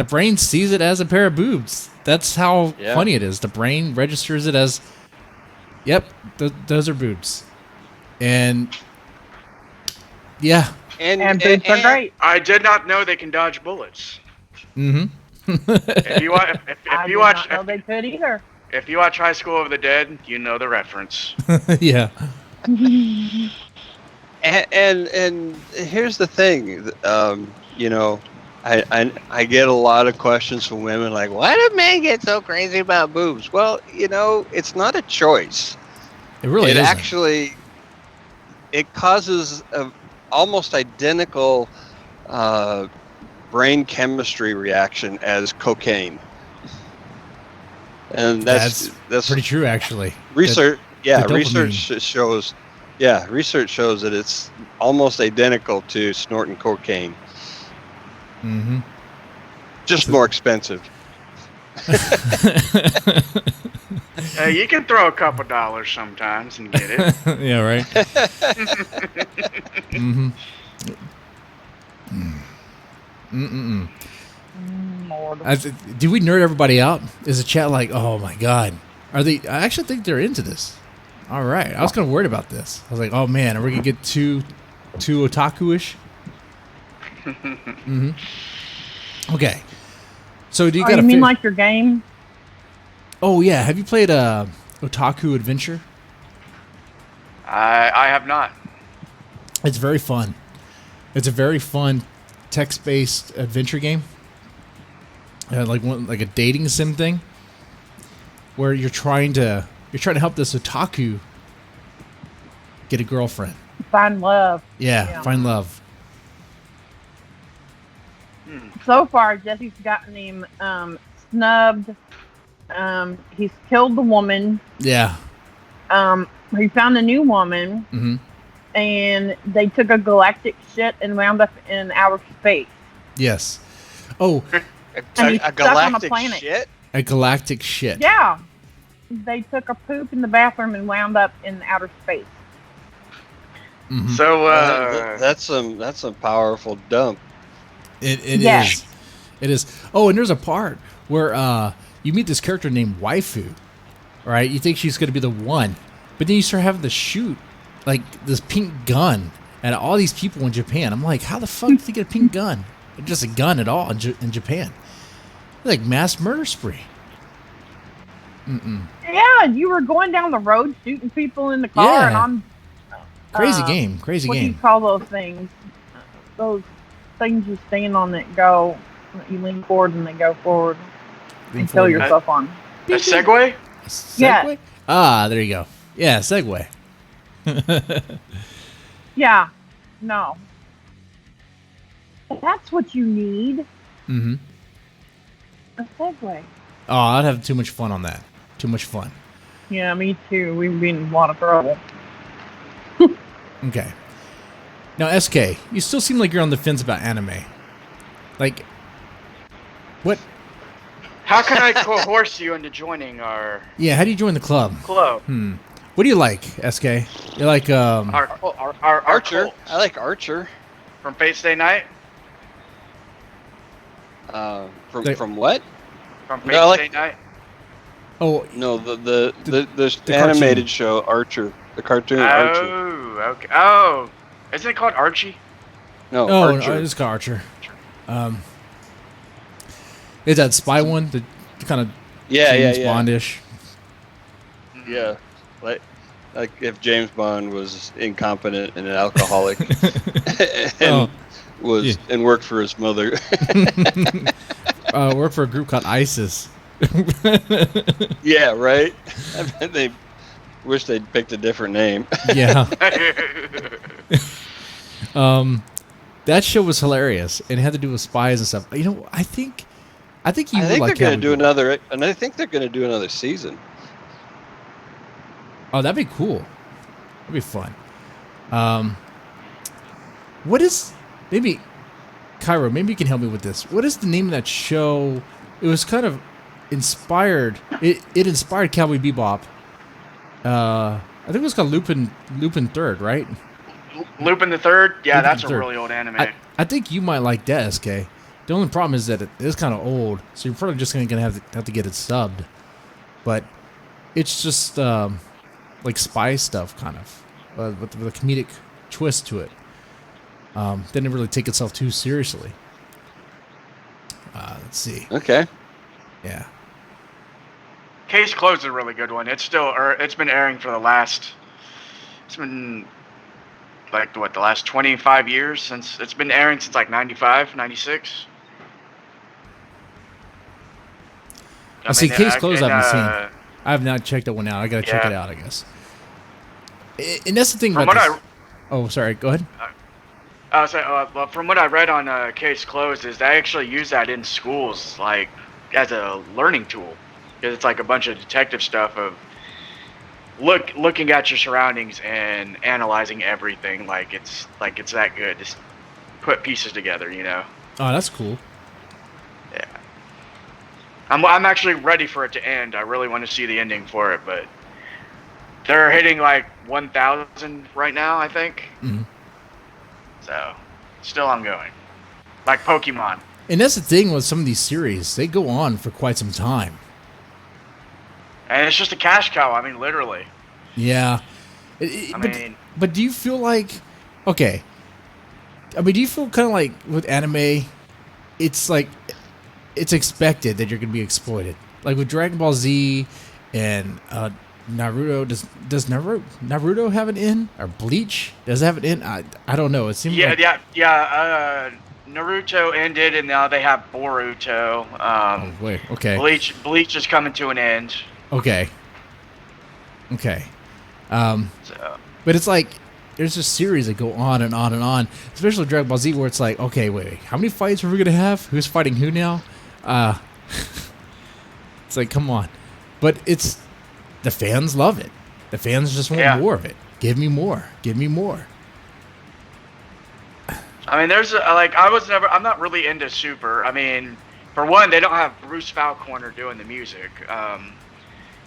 brain sees it as a pair of boobs. That's how funny it is. The brain registers it as, yep, those are boobs, and yeah, and boobs are great. I did not know they can dodge bullets. Mm-hmm. If you watch, I did not know they could either. If you watch High School of the Dead, you know the reference. Yeah. And here's the thing, you know, I get a lot of questions from women like, why do men get so crazy about boobs? Well, you know, it's not a choice. It really isn't. Actually, it causes a almost identical brain chemistry reaction as cocaine. And that's pretty true, actually. Research dopamine. shows. Yeah, research shows that it's almost identical to snorting cocaine. Mm-hmm. Just more expensive. You can throw a couple dollars sometimes and get it. Yeah, right. Mm-hmm. Do we nerd everybody out? Is the chat like, oh my god, are they? I actually think they're into this. All right, I was kind of worried about this. I was like, oh man, are we gonna get too otaku-ish? Mm-hmm. Okay, so do you got? You mean like your game? Oh yeah, have you played Otaku Adventure? I have not. It's very fun. It's a very fun text-based adventure game. like a dating sim thing, where you're trying to help this otaku get a girlfriend. Find love. Yeah, find love. So far, Jesse's gotten him snubbed. He's killed the woman. Yeah. He found a new woman, Mm-hmm. and they took a galactic shit and wound up in outer space. Yes. Oh, And he's a stuck on a galactic planet. shit. a galactic shit. Yeah. They took a poop in the bathroom and wound up in outer space. Mm-hmm. So That's some powerful dump. It Yes. is. It is. Oh, and there's a part where you meet this character named Waifu, right? You think she's going to be the one, but then you start having to shoot like this pink gun at all these people in Japan. I'm like, how the fuck did they get a pink gun? Just a gun at all in Japan. Like mass murder spree. Yeah, you were going down the road shooting people in the car, Yeah. and I'm Crazy game. Crazy what do you game. call those things? Those things you stand on that go, you lean forward and they go forward Lean and kill forward. yourself on. a Segway? Segway? Yeah. Ah, there you go. Yeah, Segway. Yeah, no. That's what you need. Mm-hmm. A Segway. Oh, I'd have too much fun on that. Too much fun. Yeah, me too. We've been in a lot of trouble. Okay. Now, SK, you still seem like you're on the fence about anime. Like, what? How can I coerce you into joining our Yeah, how do you join the club? club? What do you like, SK? You like, Our Archer. cult I like Archer. from Fate Stay Night? From what? From Fate No, I like- Stay Night? No, the the animated cartoon. show Archer, the cartoon Archer. Oh, okay. Oh, isn't it called Archie? No, oh, Archer. no, it's called Archer. Is that spy one? The kind of yeah, James yeah. Bondish? Yeah, like if James Bond was incompetent and an alcoholic, and and worked for his mother. Work for a group called ISIS. Yeah, right. I bet they wish they'd picked a different name. Yeah. That show was hilarious, and it had to do with spies and stuff. You know, I think you I would think like they're going to Cowboy do Bebop. another, and I think they're going to do another season. Oh, that'd be cool. That'd be fun. What is maybe Kyro? Maybe you can help me with this. What is the name of that show? It was kind of inspired. It inspired Cowboy Bebop. I think it was called Lupin Third, right? Lupin the Third? Yeah, Lupin that's the a Third. really old anime. I think you might like that, SK. The only problem is that it is kind of old, so you're probably just gonna have to get it subbed. But it's just like spy stuff, kind of, with a comedic twist to it. Didn't really take itself too seriously. Let's see. Okay. Yeah. Case Closed is a really good one. It's been airing for the last. It's been like what, the last 25 years since it's been airing since like 95, 96. I see. Case Closed. I haven't seen. seen. I have not checked that one out. I gotta check Yeah. it out, I guess. And that's the thing From about what this. Oh, sorry. Go ahead. Well, from what I read on Case Closed is they actually use that in schools like as a learning tool. 'Cause it's like a bunch of detective stuff of looking at your surroundings and analyzing everything like it's that good. Just put pieces together, you know. Oh, that's cool. Yeah. I'm actually ready for it to end. I really want to see the ending for it, but they're hitting like 1,000 right now, I think. Mhm. So, still ongoing. Like Pokemon. And that's the thing with some of these series; they go on for quite some time. And it's just a cash cow. I mean, literally. Yeah. But do you feel like, okay, I mean, do you feel kind of like with anime, it's like, it's expected that you're going to be exploited? Like with Dragon Ball Z and Naruto, does Naruto have an end? Or Bleach, does it have an end? I don't know. It seems like... Naruto ended, and now they have Boruto. Oh, wait. Okay. Bleach is coming to an end. Okay. So. But it's like there's just series that go on and on and on, especially Dragon Ball Z, where it's like, okay, wait, how many fights are we gonna have? Who's fighting who now? It's like, come on. But it's the fans love it. The fans just want more of it. Give me more. Give me more. I mean, I'm not really into Super. I mean, for one, they don't have Bruce Falconer doing the music.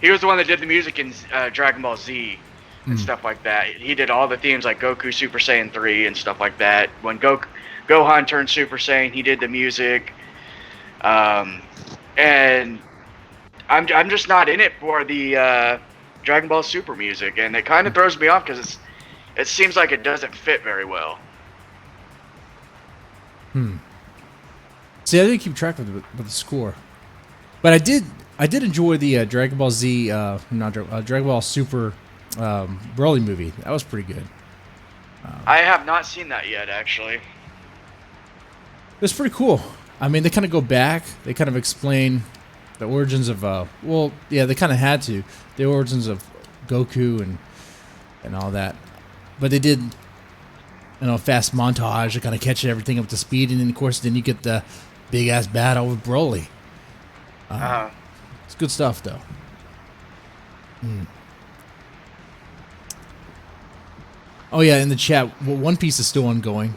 He was the one that did the music in Dragon Ball Z and stuff like that. He did all the themes like Goku Super Saiyan 3 and stuff like that. When Gohan turned Super Saiyan, he did the music. And I'm just not in it for the Dragon Ball Super music, and it kind of throws me off because it seems like it doesn't fit very well. See, I didn't keep track of the score, but I did enjoy the Dragon Ball Z, Dragon Ball Super Broly movie. That was pretty good. I have not seen that yet, actually. It's pretty cool. I mean, they kind of go back. They kind of explain the origins of they kind of had to, the origins of Goku and all that, but they did, fast montage to kind of catch everything up to speed, and then of course then you get the big ass battle with Broly. It's good stuff though. Oh yeah, in the chat, One Piece is still ongoing,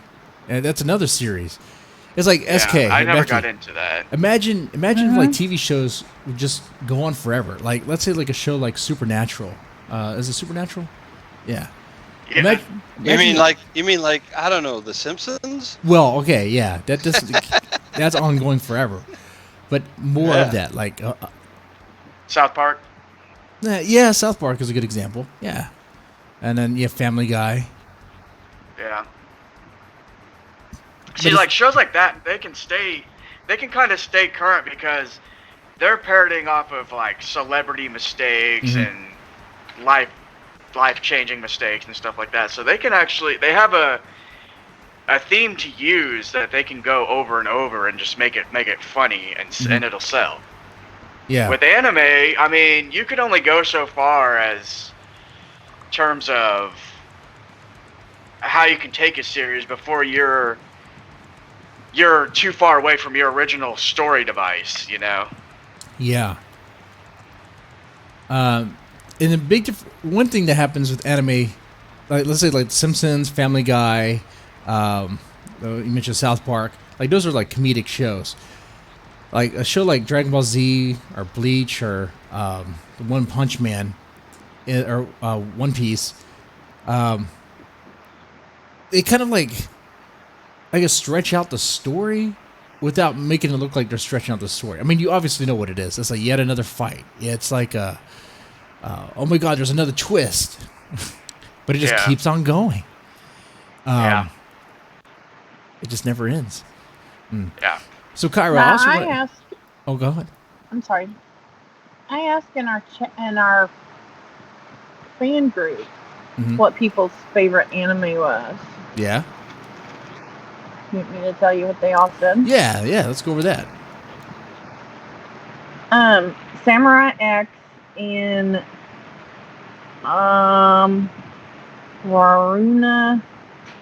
and that's another series. It's like SK. I never got into that. Imagine if like TV shows would just go on forever. Like let's say like a show like Supernatural. Is it Supernatural? Yeah. You mean like I don't know, The Simpsons? Well, okay, yeah, that's ongoing forever. But more of that, like South Park. Yeah, South Park is a good example. Yeah, and then you have Family Guy. Yeah. See, like shows like that, they can kind of stay current because they're parroting off of like celebrity mistakes and life-changing mistakes and stuff like that. So they have a theme to use that they can go over and over and just make it funny and it'll sell. Yeah. With anime, I mean, you could only go so far as terms of how you can take a series before you're too far away from your original story device, Yeah. And the one thing that happens with anime, like let's say like Simpsons, Family Guy, you mentioned South Park, like those are like comedic shows. Like a show like Dragon Ball Z or Bleach or One Punch Man or One Piece, it kind of like, I guess, stretch out the story without making it look like they're stretching out the story. I mean, you obviously know what it is. It's like yet another fight. Yeah, it's like oh my god, there's another twist. But it just keeps on going. It just never ends. Yeah. So Kyro, oh, go ahead. I'm sorry. I asked in our fan group what people's favorite anime was. Yeah. You want me to tell you what they all said? Yeah, let's go over that. Samurai X and Rurouni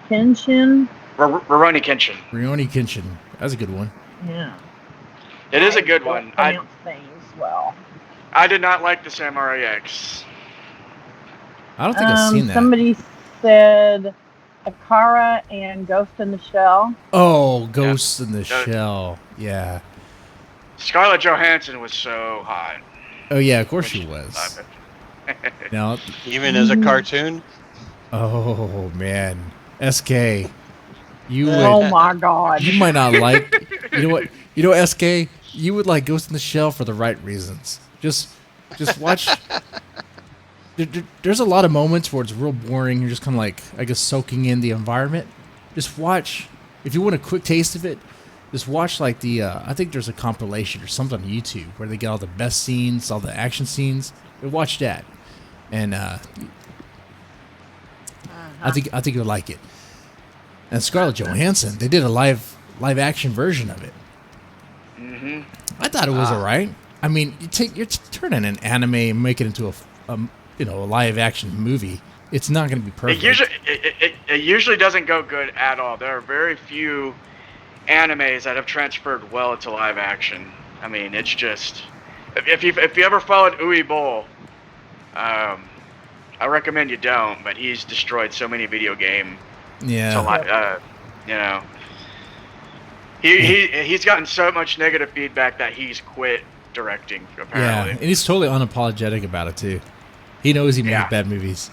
Kenshin. Rurouni Kenshin. Rurouni Kenshin. That's a good one. Yeah. It is a good one. I pronounce things well. I did not like the Samurai X. I don't think I've seen that. Somebody said Akara and Ghost in the Shell. Oh, Ghost in the Shell. Yeah. Scarlett Johansson was so hot. Oh yeah, of course she was. Now, even as a cartoon. Oh man, SK, you. Oh my God. You might not like. You know what? You know, SK, you would like Ghost in the Shell for the right reasons. Just watch. There's a lot of moments where it's real boring. You're just kind of like, I guess, soaking in the environment. Just watch. If you want a quick taste of it, just watch like I think there's a compilation or something on YouTube where they get all the best scenes, all the action scenes. Watch that, and I think you'll like it. And Scarlett Johansson, they did a live live action version of it. Mm-hmm. I thought it was alright. I mean, you're turning an anime and make it into a live action movie. It's not going to be perfect. It usually doesn't go good at all. There are very few animes that have transferred well into live action. I mean, it's just if you ever followed Uwe Boll, I recommend you don't. But he's destroyed so many video game. Yeah. He's gotten so much negative feedback that he's quit directing. Apparently. Yeah, and he's totally unapologetic about it too. He knows he makes bad movies.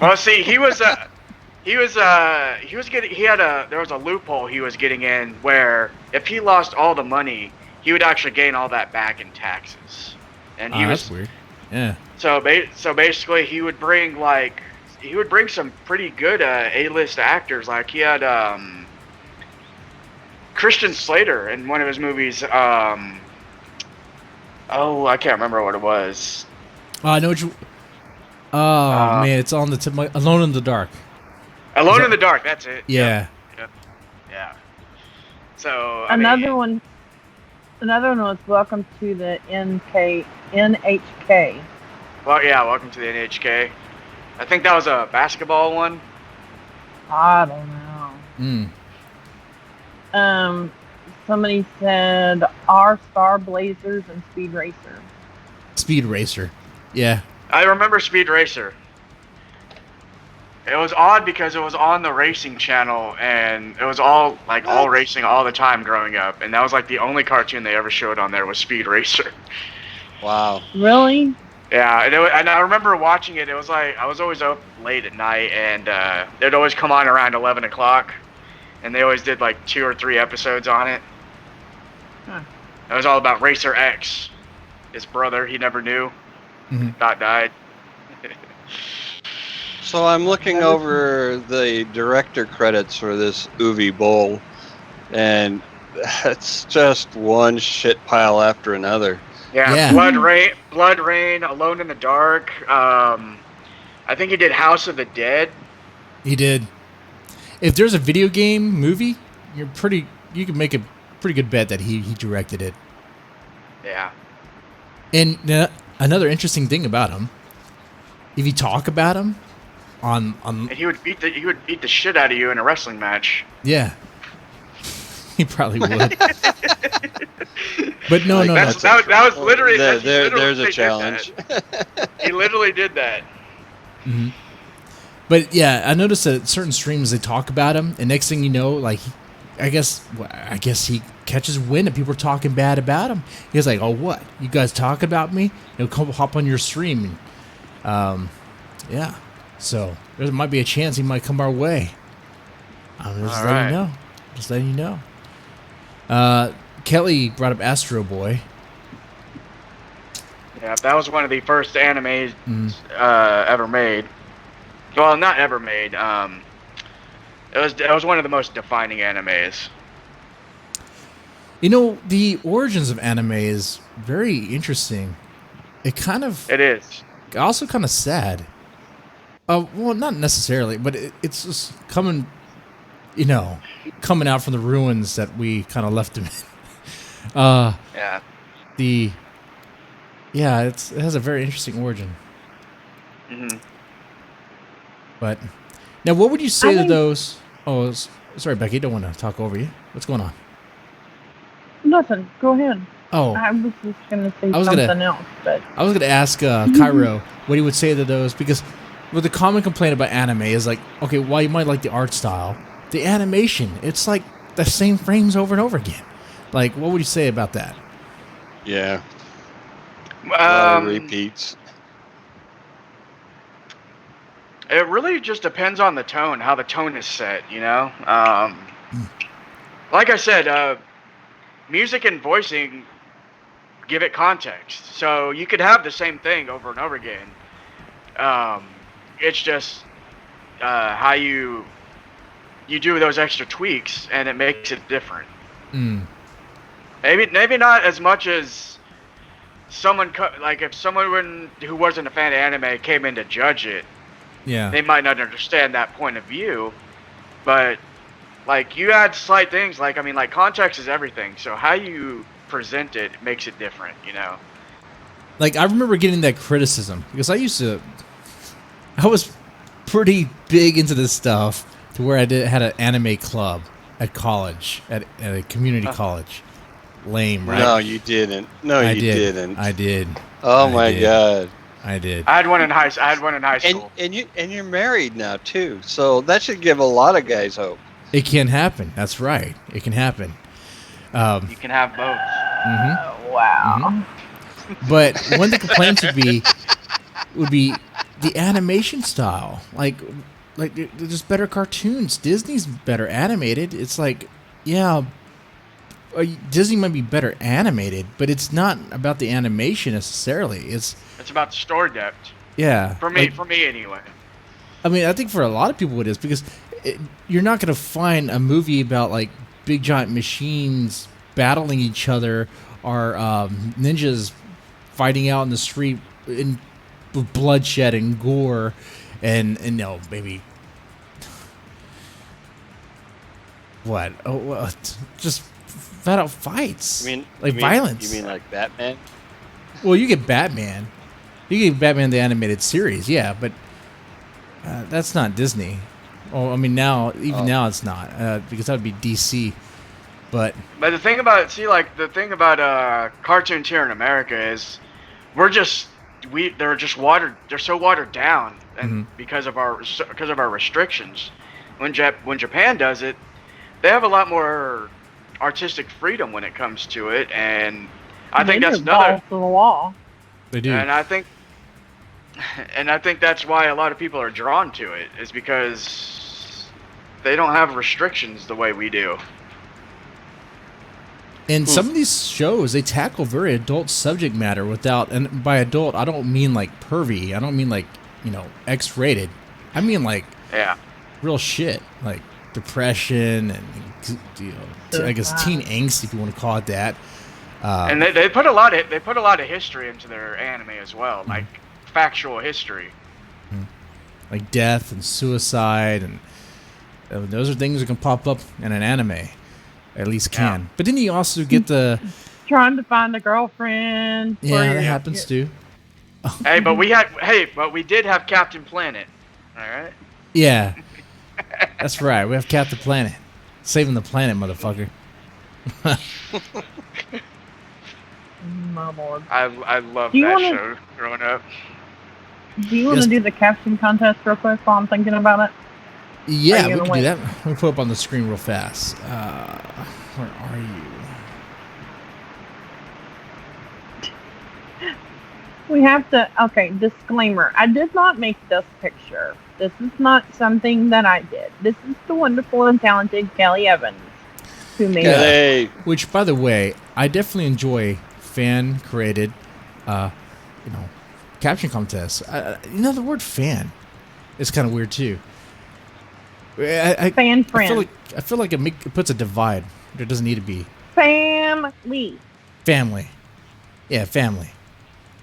Well, see, there was a loophole he was getting in where if he lost all the money, he would actually gain all that back in taxes. And that's weird. Yeah. So basically, he would bring some pretty good A-list actors. Like he had Christian Slater in one of his movies. I can't remember what it was. I know what you. Oh man, it's on the tip. Alone in the Dark. Alone in the Dark. That's it. Yeah. Yep. Yeah. So Another one was Welcome to the NHK. Well, yeah, Welcome to the NHK. I think that was a basketball one. I don't know. Somebody said R Star Blazers and Speed Racer. Speed Racer. Yeah. I remember Speed Racer. It was odd because it was on the racing channel, and it was all racing all the time growing up, and that was like the only cartoon they ever showed on there was Speed Racer. Wow. Really? Yeah, and I remember watching it. It was like I was always up late at night, and it'd always come on around 11 o'clock, and they always did like 2 or 3 episodes on it. Huh. It was all about Racer X, his brother he never knew, died. So I'm looking over the director credits for this Uwe Boll, and it's just one shit pile after another. Yeah. Blood Rain, Alone in the Dark. I think he did House of the Dead. He did. If there's a video game movie, you can make a pretty good bet that he directed it. Yeah. And another interesting thing about him, if you talk about him on and he would beat the shit out of you in a wrestling match. Yeah. He probably would. But no. That was literally there's a challenge. He literally did that. Mm-hmm. But yeah, I noticed that at certain streams they talk about him, and next thing you know, like, I guess he catches wind and people are talking bad about him. He's like, "Oh, what? You guys talk about me? He'll come hop on your stream." And, yeah. So there might be a chance he might come our way. I'm just letting you know. Kelly brought up Astro Boy. Yeah, that was one of the first animes ever made. Well, not ever made. It was one of the most defining animes. You know, the origins of anime is very interesting. It is. Also kind of sad. Well, not necessarily, but it's just coming out from the ruins that we kind of left him in. Yeah. It has a very interesting origin. Mm-hmm. But now, what would you say to those? Oh, sorry, Becky, don't want to talk over you. What's going on? Nothing. Go ahead. Oh, I was just gonna say something else, but I was gonna ask Kyro what he would say to those, because the common complaint about anime is like, okay, while you might like the art style, the animation, it's like the same frames over and over again. Like, what would you say about that? Yeah. A lot of repeats. It really just depends on the tone, how the tone is set, you know? Like I said, music and voicing give it context. So you could have the same thing over and over again. It's just how you do those extra tweaks, and it makes it different. Maybe not as much as someone if someone who wasn't a fan of anime came in to judge it. Yeah, they might not understand that point of view, but Like you add slight things, like I mean, like context is everything. So how you present it makes it different, you know. Like I remember getting that criticism because I was pretty big into this stuff to where had an anime club at college at a community college. Lame, right? No, you didn't. No, you didn't. I did. Oh I my did. God. I did. I had one in high school. And you're married now too, so that should give a lot of guys hope. It can happen. That's right. It can happen. You can have both. Wow. But one of the complaints would be the animation style. Like they're just better cartoons. Disney's better animated. It's like, yeah, Disney might be better animated, but it's not about the animation necessarily. It's about the story depth. Yeah. For me anyway. I mean, I think for a lot of people it is because you're not going to find a movie about like big giant machines battling each other or ninjas fighting out in the street in bloodshed and gore and no, maybe what? Oh, well, just flat out fights. Violence. You mean like Batman? Well, you get Batman. You get Batman the animated series, yeah, but that's not Disney. Oh, I mean now it's not because that would be DC. But the thing about cartoons here in America is they're so watered down, and because of our restrictions. When Japan does it, they have a lot more artistic freedom when it comes to it, and I think that's another. To the wall. They do, and I think that's why a lot of people are drawn to it, is because they don't have restrictions the way we do. And some of these shows, they tackle very adult subject matter without, and by adult, I don't mean like pervy. I don't mean like, X-rated. I mean like real shit, like depression and, I guess teen angst, if you want to call it that. And they put a lot of history into their anime as well, like factual history. Like death and suicide, and those are things that can pop up in an anime. At least can. Yeah. But then you also get the trying to find a girlfriend. Yeah, that happens too. But we did have Captain Planet. All right. Yeah, that's right. We have Captain Planet, saving the planet, motherfucker. My lord. I love that show growing up. Do you want to do the caption contest real quick while I'm thinking about it? Yeah, we can do that. Let me put up on the screen real fast. Where are you? We have to. Okay, disclaimer. I did not make this picture. This is not something that I did. This is the wonderful and talented Kelly Evans who made it. Which, by the way, I definitely enjoy fan-created, caption contests. The word fan is kind of weird too. Fan friend. I feel like it puts a divide. There doesn't need to be. Family. Yeah, family.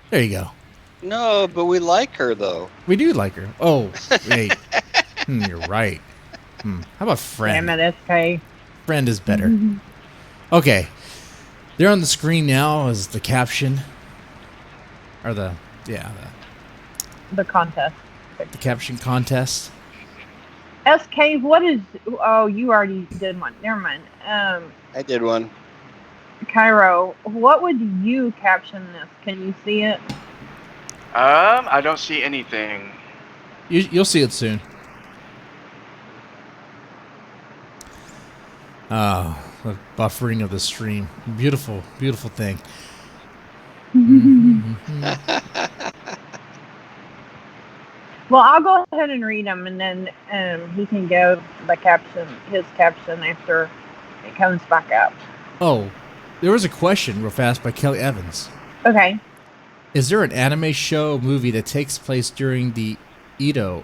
There you go. No, but we like her though. We do like her. Oh, wait. You're right. How about friend? Damn it, SK. Friend is better. Okay. There on the screen now is the caption. Or the contest. The caption contest. SK, what is... Oh, you already did one. Never mind. I did one. Kyro, what would you caption this? Can you see it? I don't see anything. You'll see it soon. Oh, the buffering of the stream. Beautiful, beautiful thing. Well, I'll go ahead and read them, and then he can go his caption after it comes back up. Oh, there was a question real fast by Kelly Evans. Okay. Is there an anime show movie that takes place during the Edo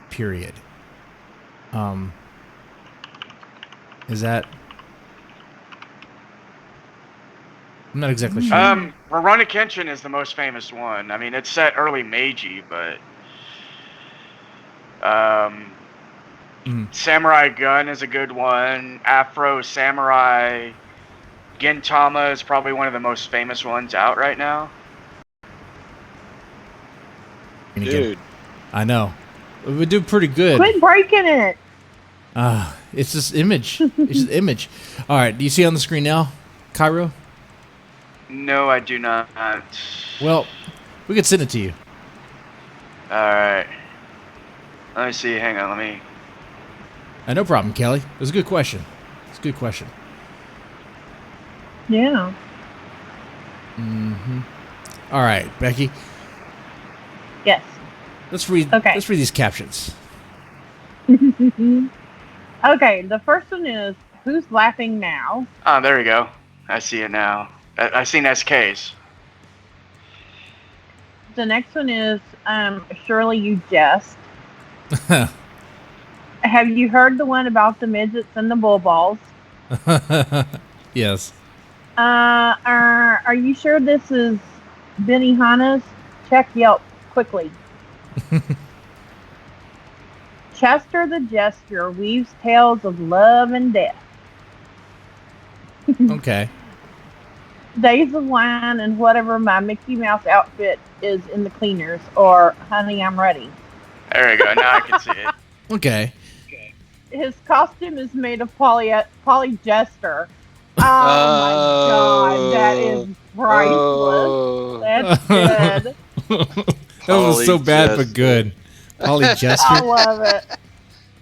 period? Is that... I'm not exactly sure. Rurouni Kenshin is the most famous one. I mean, it's set early Meiji, but... Samurai Gun is a good one. Afro Samurai Gintama is probably one of the most famous ones out right now. And again, Dude. I know. We do pretty good. Quit breaking it. It's this image. It's just image. All right. Do you see on the screen now, Kyro? No, I do not. Well, we could send it to you. Alright. Let me see. Hang on. Let me. No problem, Kelly. It was a good question. It's a good question. Yeah. All right, Becky. Yes. Let's read. Okay. Let's read these captions. Okay, the first one is, who's laughing now? Oh, there we go. I see it now. I've seen SKs. The next one is, surely you jest. Have you heard the one about the midgets and the bull balls? Yes. Are you sure this is Benihana's? Check Yelp quickly. Chester the Jester weaves tales of love and death. Okay. Days of wine and whatever my Mickey Mouse outfit is in the cleaners, or honey, I'm ready. There we go. Now I can see it. Okay. His costume is made of polyester. Oh my god, that is priceless. That's good. That was so bad but good. Polly Jester. I love it.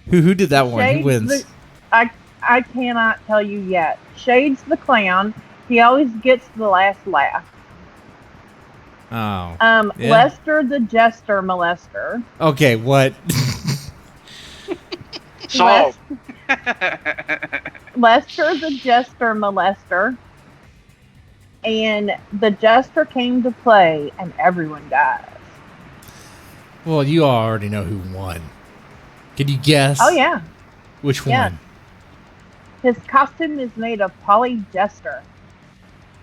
Who did that one? Shades Who wins? I cannot tell you yet. Shades the clown. He always gets the last laugh. Oh. Yeah. Lester the Jester Molester. Okay, what? Solved. Lester the Jester Molester. And the Jester came to play, and everyone dies. Well, you already know who won. Can you guess? Oh, yeah. Which Yeah. one? His costume is made of polyester.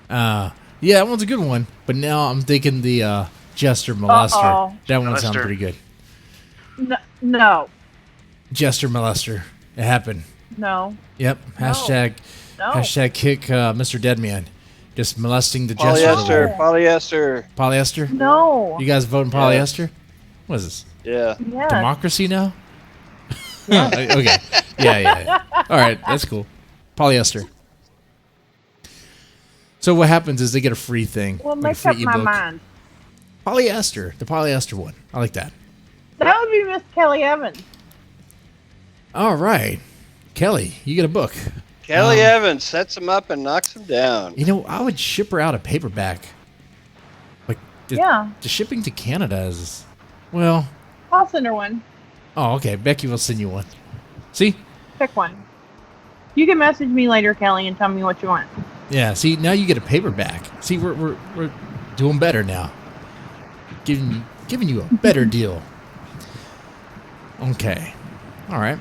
Yeah, that one's a good one. But now I'm thinking the Jester Molester. Uh-oh. That one sounds Molester. pretty good. No. Jester Molester. It happened. No. Yep. Hashtag kick Mr. Deadman. Just molesting the Jester. Polyester. Polyester? No. You guys voting polyester? What is this? Yeah. Yes. Democracy now? Okay. Yeah. All right, that's cool. Polyester. So what happens is they get a free thing. Well, like a make free up my ebook. mind. Polyester. The polyester one. I like that. That would be Miss Kelly Evans. All right. Kelly, you get a book. Kelly Evans sets him up and knocks him down. You know, I would ship her out a paperback. Like, Yeah. the shipping to Canada is, well, I'll send her one. oh, okay. Becky will send you one. See? Pick one. You can message me later, Kelly, and tell me what you want. Yeah, see, now you get a paperback. See, we're doing better now. Giving you a better deal. Okay. All right.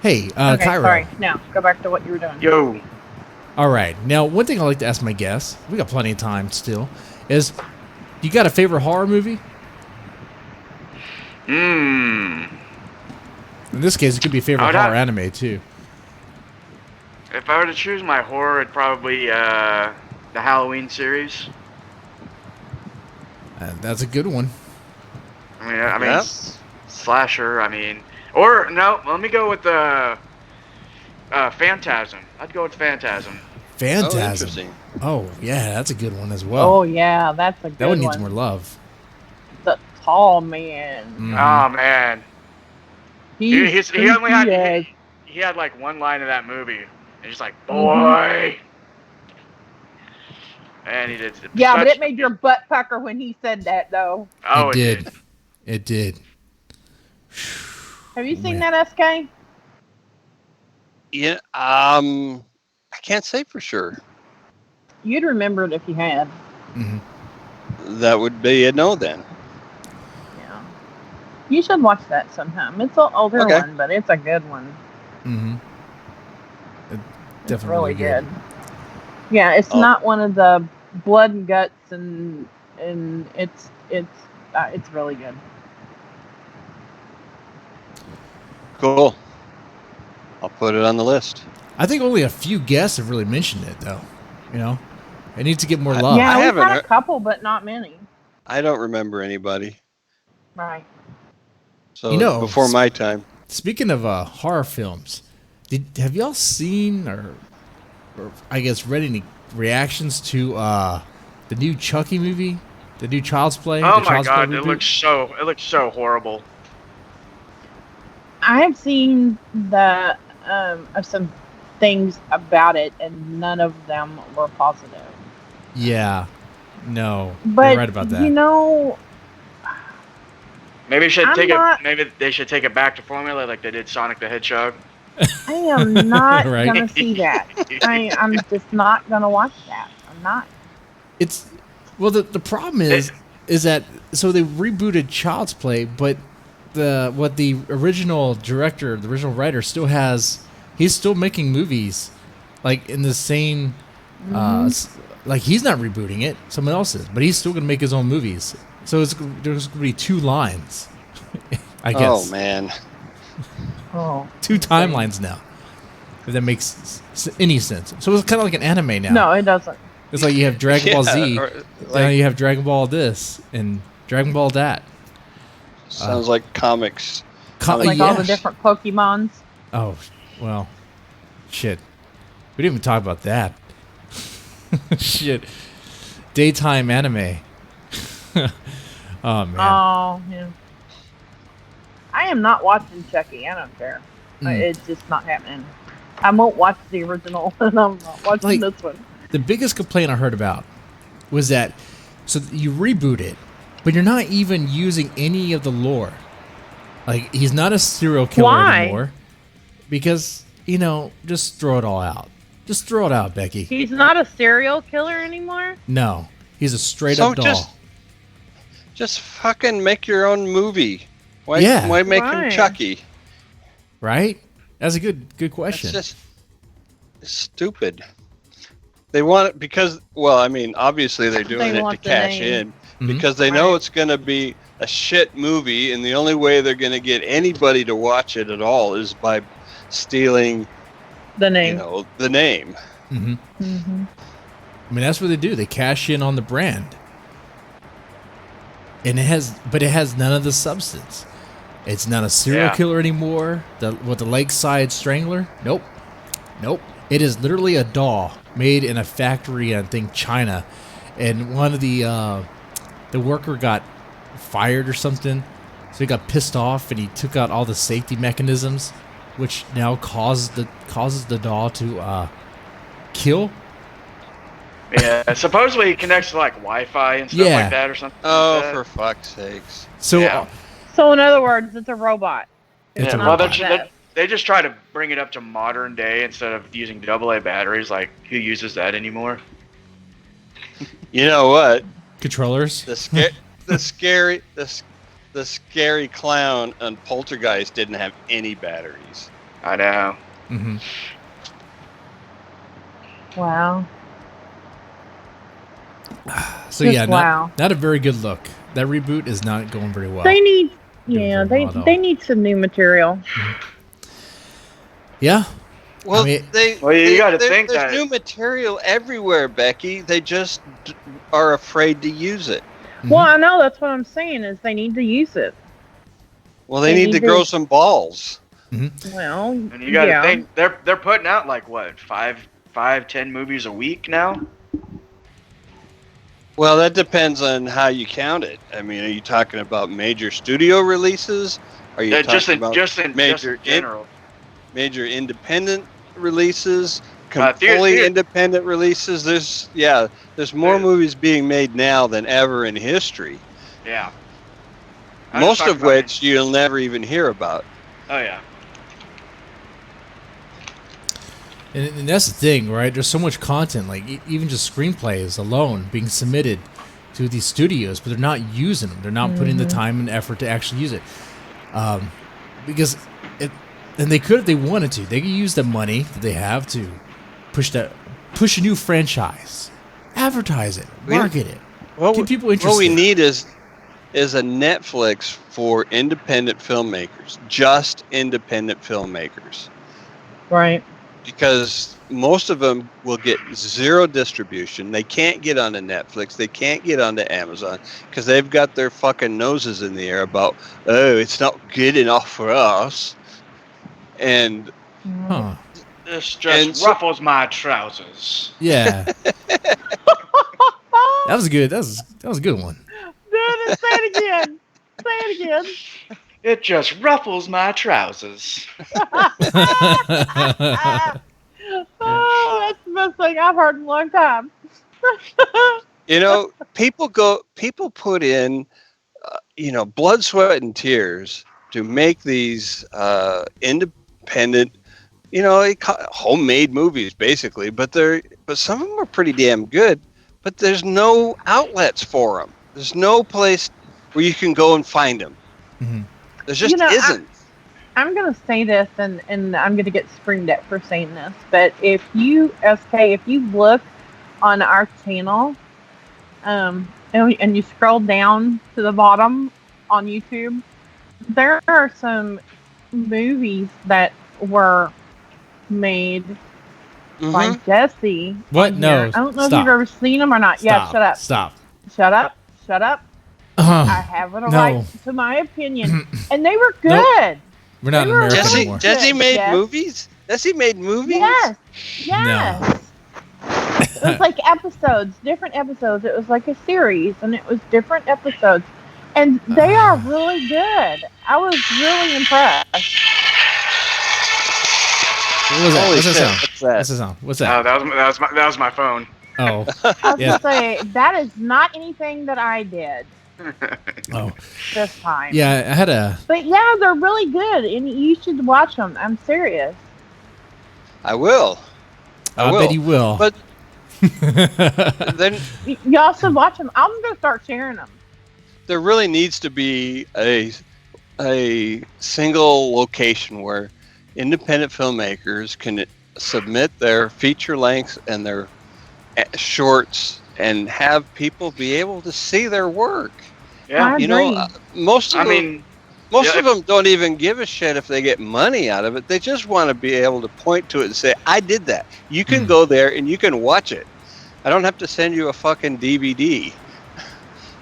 Hey, Okay, Kyro. sorry. Now, go back to what you were doing. Yo. All right. Now, one thing I like to ask my guests, we got plenty of time still, is you got a favorite horror movie? In this case, it could be a favorite horror anime, too. If I were to choose my horror, it'd probably the Halloween series. That's a good one. I mean, slasher. I mean, or no. Let me go with the Phantasm. I'd go with Phantasm. Phantasm. Oh, interesting. Oh, yeah, that's a good one as well. Oh, yeah, that's a good that one one. needs more love. The tall man. Oh man, He's he only had creepy he had like one line in that movie, and he's like, "Boy," and he did. Yeah, but it made your butt pucker when he said that, though. Oh, it did. It did. Have you seen that, SK? Yeah. I can't say for sure. You'd remember it if you had. That would be a no then. Yeah. You should watch that sometime. It's an older Okay. one, but it's a good one. Definitely It's really good. Yeah, it's Oh. not one of the blood and guts, and it's really good. Cool. I'll put it on the list. I think only a few guests have really mentioned it, though. You know, it needs to get more love. Yeah, I we've haven't had a heard- couple, but not many. I don't remember anybody. Right. So You know, before my time. Speaking of horror films, have y'all seen or I guess read any reactions to the new Chucky movie, the new Child's Play? Oh the my Child's god, Play it reboot? looks so horrible. I have seen the of some things about it, and none of them were positive. Yeah, no, But you're right about that. you know, Maybe I'm they should take it back to formula like they did Sonic the Hedgehog. I am not Right. gonna see that. I'm just not gonna watch that. I'm not. It's well, the problem is that so they rebooted Child's Play, but the original director, the original writer, still has. He's still making movies, like in the same. Like he's not rebooting it, someone else is, but he's still gonna make his own movies. So there's gonna be two lines, I guess. Oh man. Oh. Two timelines now. If that makes any sense. So it's kind of like an anime now. No, it doesn't. It's like you have Dragon Ball Z, or, now you have Dragon Ball this and Dragon Ball that. sounds like comics. Like all the different Pokemons. Oh, well, shit. We didn't even talk about that. Shit. Daytime anime. Oh, man. Oh, yeah. I am not watching Chucky. I don't care. It's just not happening. I won't watch the original, and I'm not watching this one. The biggest complaint I heard about was that so you reboot it, but you're not even using any of the lore. Like, he's not a serial killer anymore. Because, just throw it all out. Just throw it out, Becky. He's not a serial killer anymore? No. He's a straight-up doll. Just fucking make your own movie. Why make him Chucky? Right? That's a good question. It's just stupid. They want it because, well, I mean, obviously they're doing it to cash in because they know it's going to be a shit movie, and the only way they're going to get anybody to watch it at all is by stealing the name. The name. Mm-hmm. Mm-hmm. I mean, that's what they do. They cash in on the brand, and it has none of the substance. It's not a serial killer anymore. The Lakeside Strangler? Nope. It is literally a doll made in a factory, I think, China, and one of the worker got fired or something, so he got pissed off and he took out all the safety mechanisms, which now causes the doll to kill. Yeah, supposedly it connects to like Wi-Fi and stuff like that or something. Oh, like that. for fuck's sakes! So in other words, it's a robot. They just try to bring it up to modern day instead of using AA batteries. Like, who uses that anymore? You know what? Controllers. The scary clown on Poltergeist didn't have any batteries. I know. Mm-hmm. Wow. So not a very good look. That reboot is not going very well. They need they need some new material. Yeah. Well, you got to think there's new material everywhere, Becky. They just are afraid to use it. Mm-hmm. Well, I know, that's what I'm saying is they need to use it. Well, they need to grow some balls. Mm-hmm. Well, and you got to think they're putting out like what 5-10 movies a week now. Well, that depends on how you count it. I mean, are you talking about major studio releases? Are you talking about major general? Major independent releases, fully independent releases. There's more movies being made now than ever in history. Yeah. Most of which you'll never even hear about. Oh yeah. And that's the thing, right? There's so much content, like even just screenplays alone being submitted to these studios, but they're not using them. They're not putting the time and effort to actually use it. Because they could if they wanted to. They could use the money that they have to push a new franchise, advertise it, market it, get people interested. What we need is a Netflix for independent filmmakers, just independent filmmakers. Right. because most of them will get zero distribution. They can't get onto Netflix. They can't get onto Amazon because they've got their fucking noses in the air about, oh, it's not good enough for us. And Huh. This just And so- ruffles my trousers. Yeah. That was good. That was a good one. Say it again. Say it again. It just ruffles my trousers. Oh, that's the best thing I've heard in a long time. you know, people put in, blood, sweat, and tears to make these independent, homemade movies, basically. But some of them are pretty damn good. But there's no outlets for them. There's no place where you can go and find them. Mm-hmm. There just isn't. I'm going to say this, and I'm going to get screamed at for saying this, but if you look on our channel, and you scroll down to the bottom on YouTube, there are some movies that were made by Jesse. What? No. I don't know stop. if you've ever seen them or not. Stop. Yeah, shut up. Stop. Shut up. Shut up. I have a right to my opinion. And they were good. Nope. We're not in They were America really anymore. Jesse made Yes. movies? Jesse made movies? Yes. Yes. It was like episodes, different episodes. It was like a series, and it was different episodes. And they are really good. I was really impressed. What was that? Holy What's that shit, sound? what's that? What's that sound? What's that? That was my phone. Oh. I was Yeah. going to say, that is not anything that I did Oh. this time. Yeah, I had a. But yeah, they're really good, and you should watch them. I'm serious. I will. I bet he will. But then Y'all should watch them. I'm going to start sharing them. there really needs to be a single location where independent filmmakers can submit their feature lengths and their shorts and have people be able to see their work. Yeah. I You know, agree. most of I them, mean, most yeah, of them don't even give a shit if they get money out of it. They just want to be able to point to it and say, "I did that." You can go there and you can watch it. I don't have to send you a fucking DVD.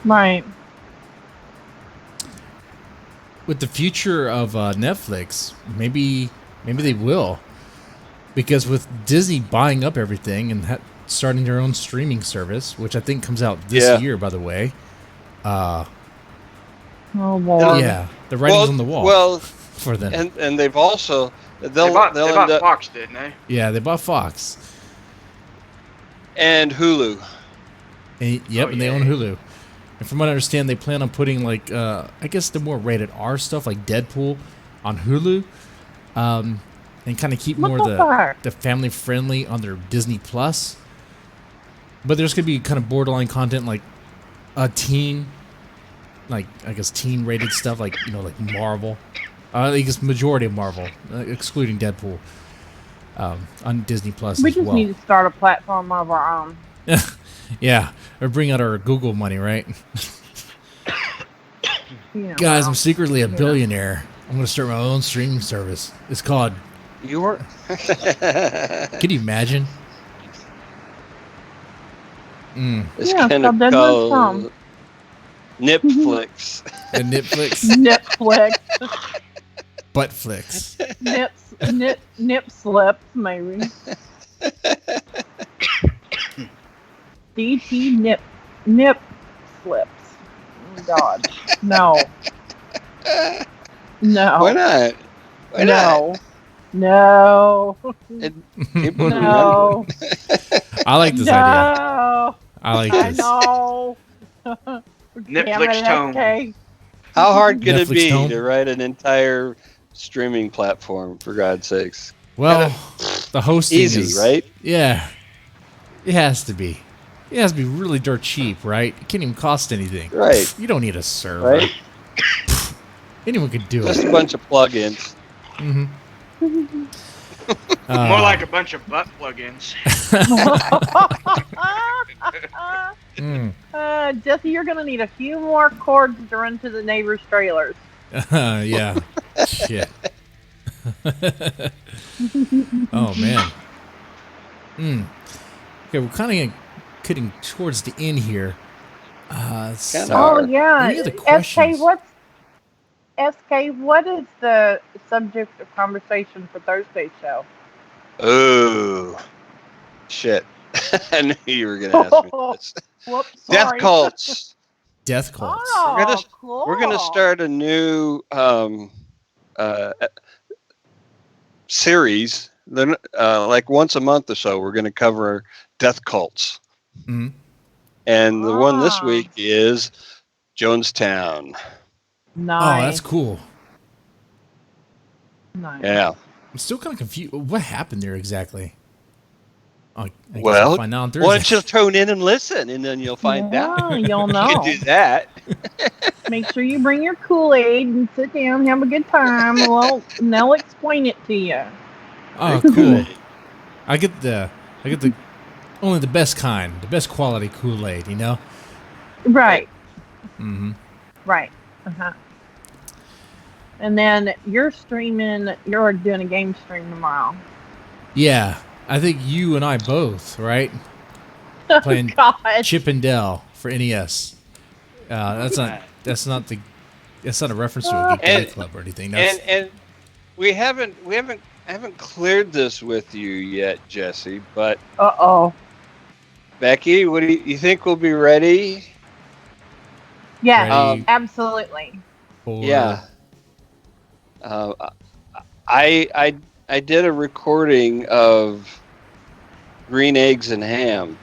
Right. With the future of Netflix, maybe they will, because with Disney buying up everything and starting their own streaming service, which I think comes out this year, by the way. Oh, Lord. Yeah, the writing's on the wall. Well, for them. and they've also they they'll bought end up, Fox, didn't they? Yeah, they bought Fox. and Hulu. And, yep, Oh, and they yeah. own Hulu. And from what I understand, they plan on putting like I guess the more rated R stuff like Deadpool on Hulu, and kind of keep What more the fuck? the family friendly on their Disney Plus. But there's gonna be kind of borderline content like a teen, like I guess teen rated stuff like like Marvel. I guess majority of Marvel, excluding Deadpool, on Disney Plus We as just well. need to start a platform of our own. Yeah, or bring out our Google money, right? Guys, I'm secretly a billionaire. I'm going to start my own streaming service. It's called... You're Can you imagine? it's Yeah, kind so of Deadman's called Tome. Nipflix. And Netflix, Netflix. Buttflix. Nip slips, maybe. DT nip slips. Oh, God. No. No. Why not? Why No. No. not? People No. I like this idea. No. I like I this. know. Netflix Tome. Okay. How hard could it Netflix be Tome? to write an entire streaming platform, for God's sakes? Well, the hosting Easy, is... right? Yeah. It has to be. It has to be really dirt cheap, right? It can't even cost anything. Right. You don't need a server. Right? Anyone could do Just it. a bunch of plugins. More like a bunch of butt plugins. Jesse, you're going to need a few more cords to run to the neighbor's trailers. Yeah. Shit. Oh man. Okay, we're kind of getting towards the end here. So, Oh yeah, any other questions? What is the subject of conversation for Thursday's show? Oh, shit. I knew you were going to ask me this. Whoops, Death sorry. cults. Death cults. Oh, cool. We're gonna start a new series. Then, like once a month or so, we're gonna cover death cults. Mm-hmm. And the one this week is Jonestown. Nice. Oh, that's cool. Nice. Yeah. I'm still kind of confused. What happened there exactly? I guess Well, I'll find out on Thursday. why don't you tune in and listen, and then you'll find out. You'll You know. can do that. Make sure you bring your Kool-Aid and sit down, have a good time. Well, and they'll explain it to you. Oh, cool. I get the only the best kind, the best quality Kool-Aid, you know? Right. Mm-hmm. Right. Uh-huh. And then you're doing a game stream tomorrow. Yeah, I think you and I both, right? Playing God. Chip and Dale for NES. That's not a reference to a Geek Club or anything. And we haven't cleared this with you yet, Jesse. But Becky, what do you think we'll be ready? Yeah, Ready absolutely. Yeah. I did a recording of Green Eggs and Ham.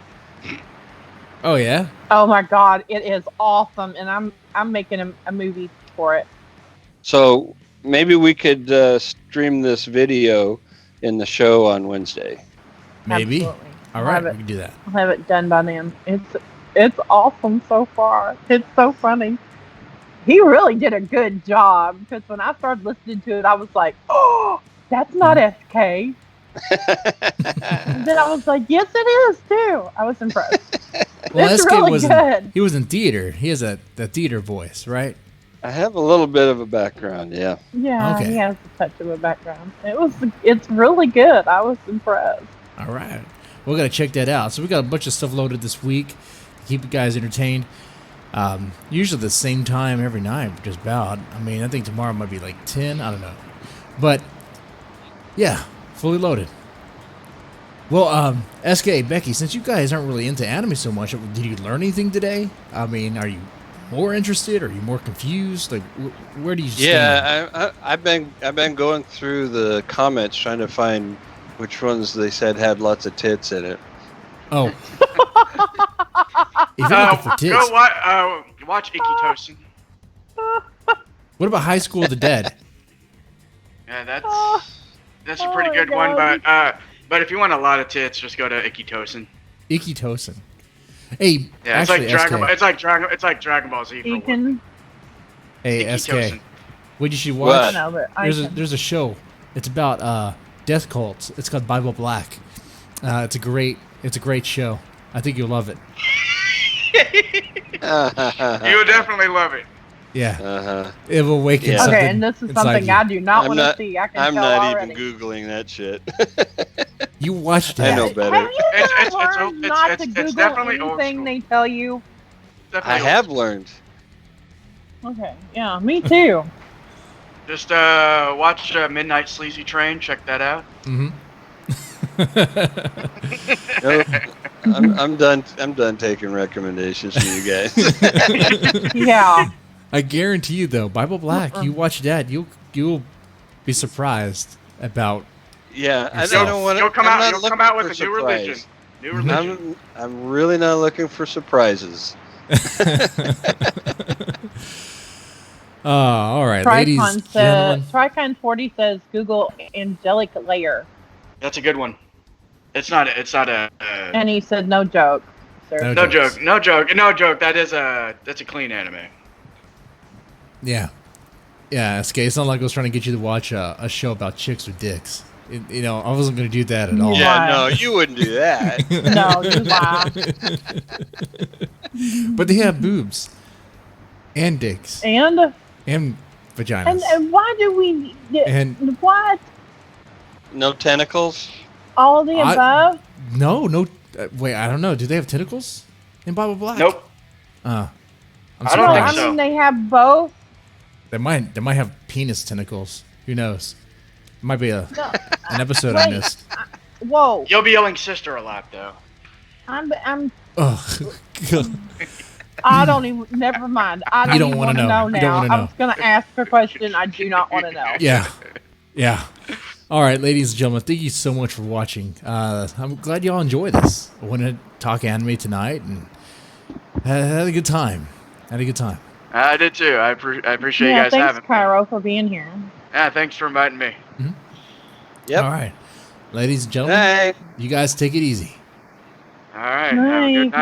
Oh yeah. Oh my God, it is awesome, and I'm making a movie for it. So maybe we could stream this video in the show on Wednesday. Maybe. Absolutely. All right, we can do that. I'll have it done by then. It's awesome so far. It's so funny. He really did a good job, because when I started listening to it, I was like, "Oh, that's not SK." And then I was like, "Yes, it is too." I was impressed. Well, it's SK really good. He was in theater. He has that theater voice, right? I have a little bit of a background, yeah. Yeah, Okay. he has a touch of a background. It's really good. I was impressed. All right. We're going to check that out. So we got a bunch of stuff loaded this week to keep you guys entertained. Usually the same time every night, just about. I mean, I think tomorrow might be like 10. I don't know. But, yeah, fully loaded. Well, SK, Becky, since you guys aren't really into anime so much, did you learn anything today? I mean, are you more interested? Or are you more confused? Like, where do you stand? Yeah, I've been going through the comments trying to find which ones they said had lots of tits in it. Oh. If you're looking for tits, Go watch Icky Tosin. what about High School of the Dead? Yeah, that's a pretty good one, but if you want a lot of tits, just go to Icky Tosin. Icky Tosin. Hey, Yeah, actually, it's like Dragon Ball Z. Hey, Icky SK, Tosin. what you should watch? I know, but There's a show. It's about death cults. It's called Bible Black. It's a great show. I think you'll love it. You'll definitely love it. Yeah. It will awaken something. Okay, and this is something you. I do not want to see. I can I'm tell not already. even Googling that shit. You watched it. I know better. Have you learned not to it's Google definitely old anything school. they tell you? Definitely I old have school. learned. Okay, yeah, me too. Just watch Midnight Sleazy Train. Check that out. Mm-hmm. No, I'm done. I'm done taking recommendations from you guys. Yeah. I guarantee you, though, Bible Black. You watch that, you'll be surprised about. Yeah, I Yourself. don't want to. You'll come out with a new religion. New religion. I'm really not looking for surprises. All right, ladies, gentlemen. Tricon 40 says Google angelic layer, That's a good one. It's not a. and he said no joke. Sir. No joke. That's a clean anime. Yeah. SK. It's not like I was trying to get you to watch a show about chicks with dicks. I wasn't going to do that at all. Yeah, no, you wouldn't do that. No, you lie. But they have boobs and dicks And and vaginas. and why do we? And- What? No tentacles. All of the above? No. Wait, I don't know. Do they have tentacles in Bible Black? Nope. I'm I don't No, think I surprised. so. mean they have both. They might have penis tentacles. Who knows? Might be an No, episode I wait. missed. Whoa, You'll be yelling sister a lot, though. I'm. Oh, I don't even. Never mind. I don't, You don't even wanna want to know. know You don't now. wanna I know. was gonna ask a question. I do not want to know. yeah. All right, ladies and gentlemen, thank you so much for watching. I'm glad y'all enjoyed this. I wanted to talk anime tonight and had a good time. I did too. I appreciate you Yeah, guys thanks, having me. Kyro, for being here. Yeah, thanks for inviting me. Yep. All right, ladies and gentlemen, Hey. you guys take it easy. All right. Have a good Night. night.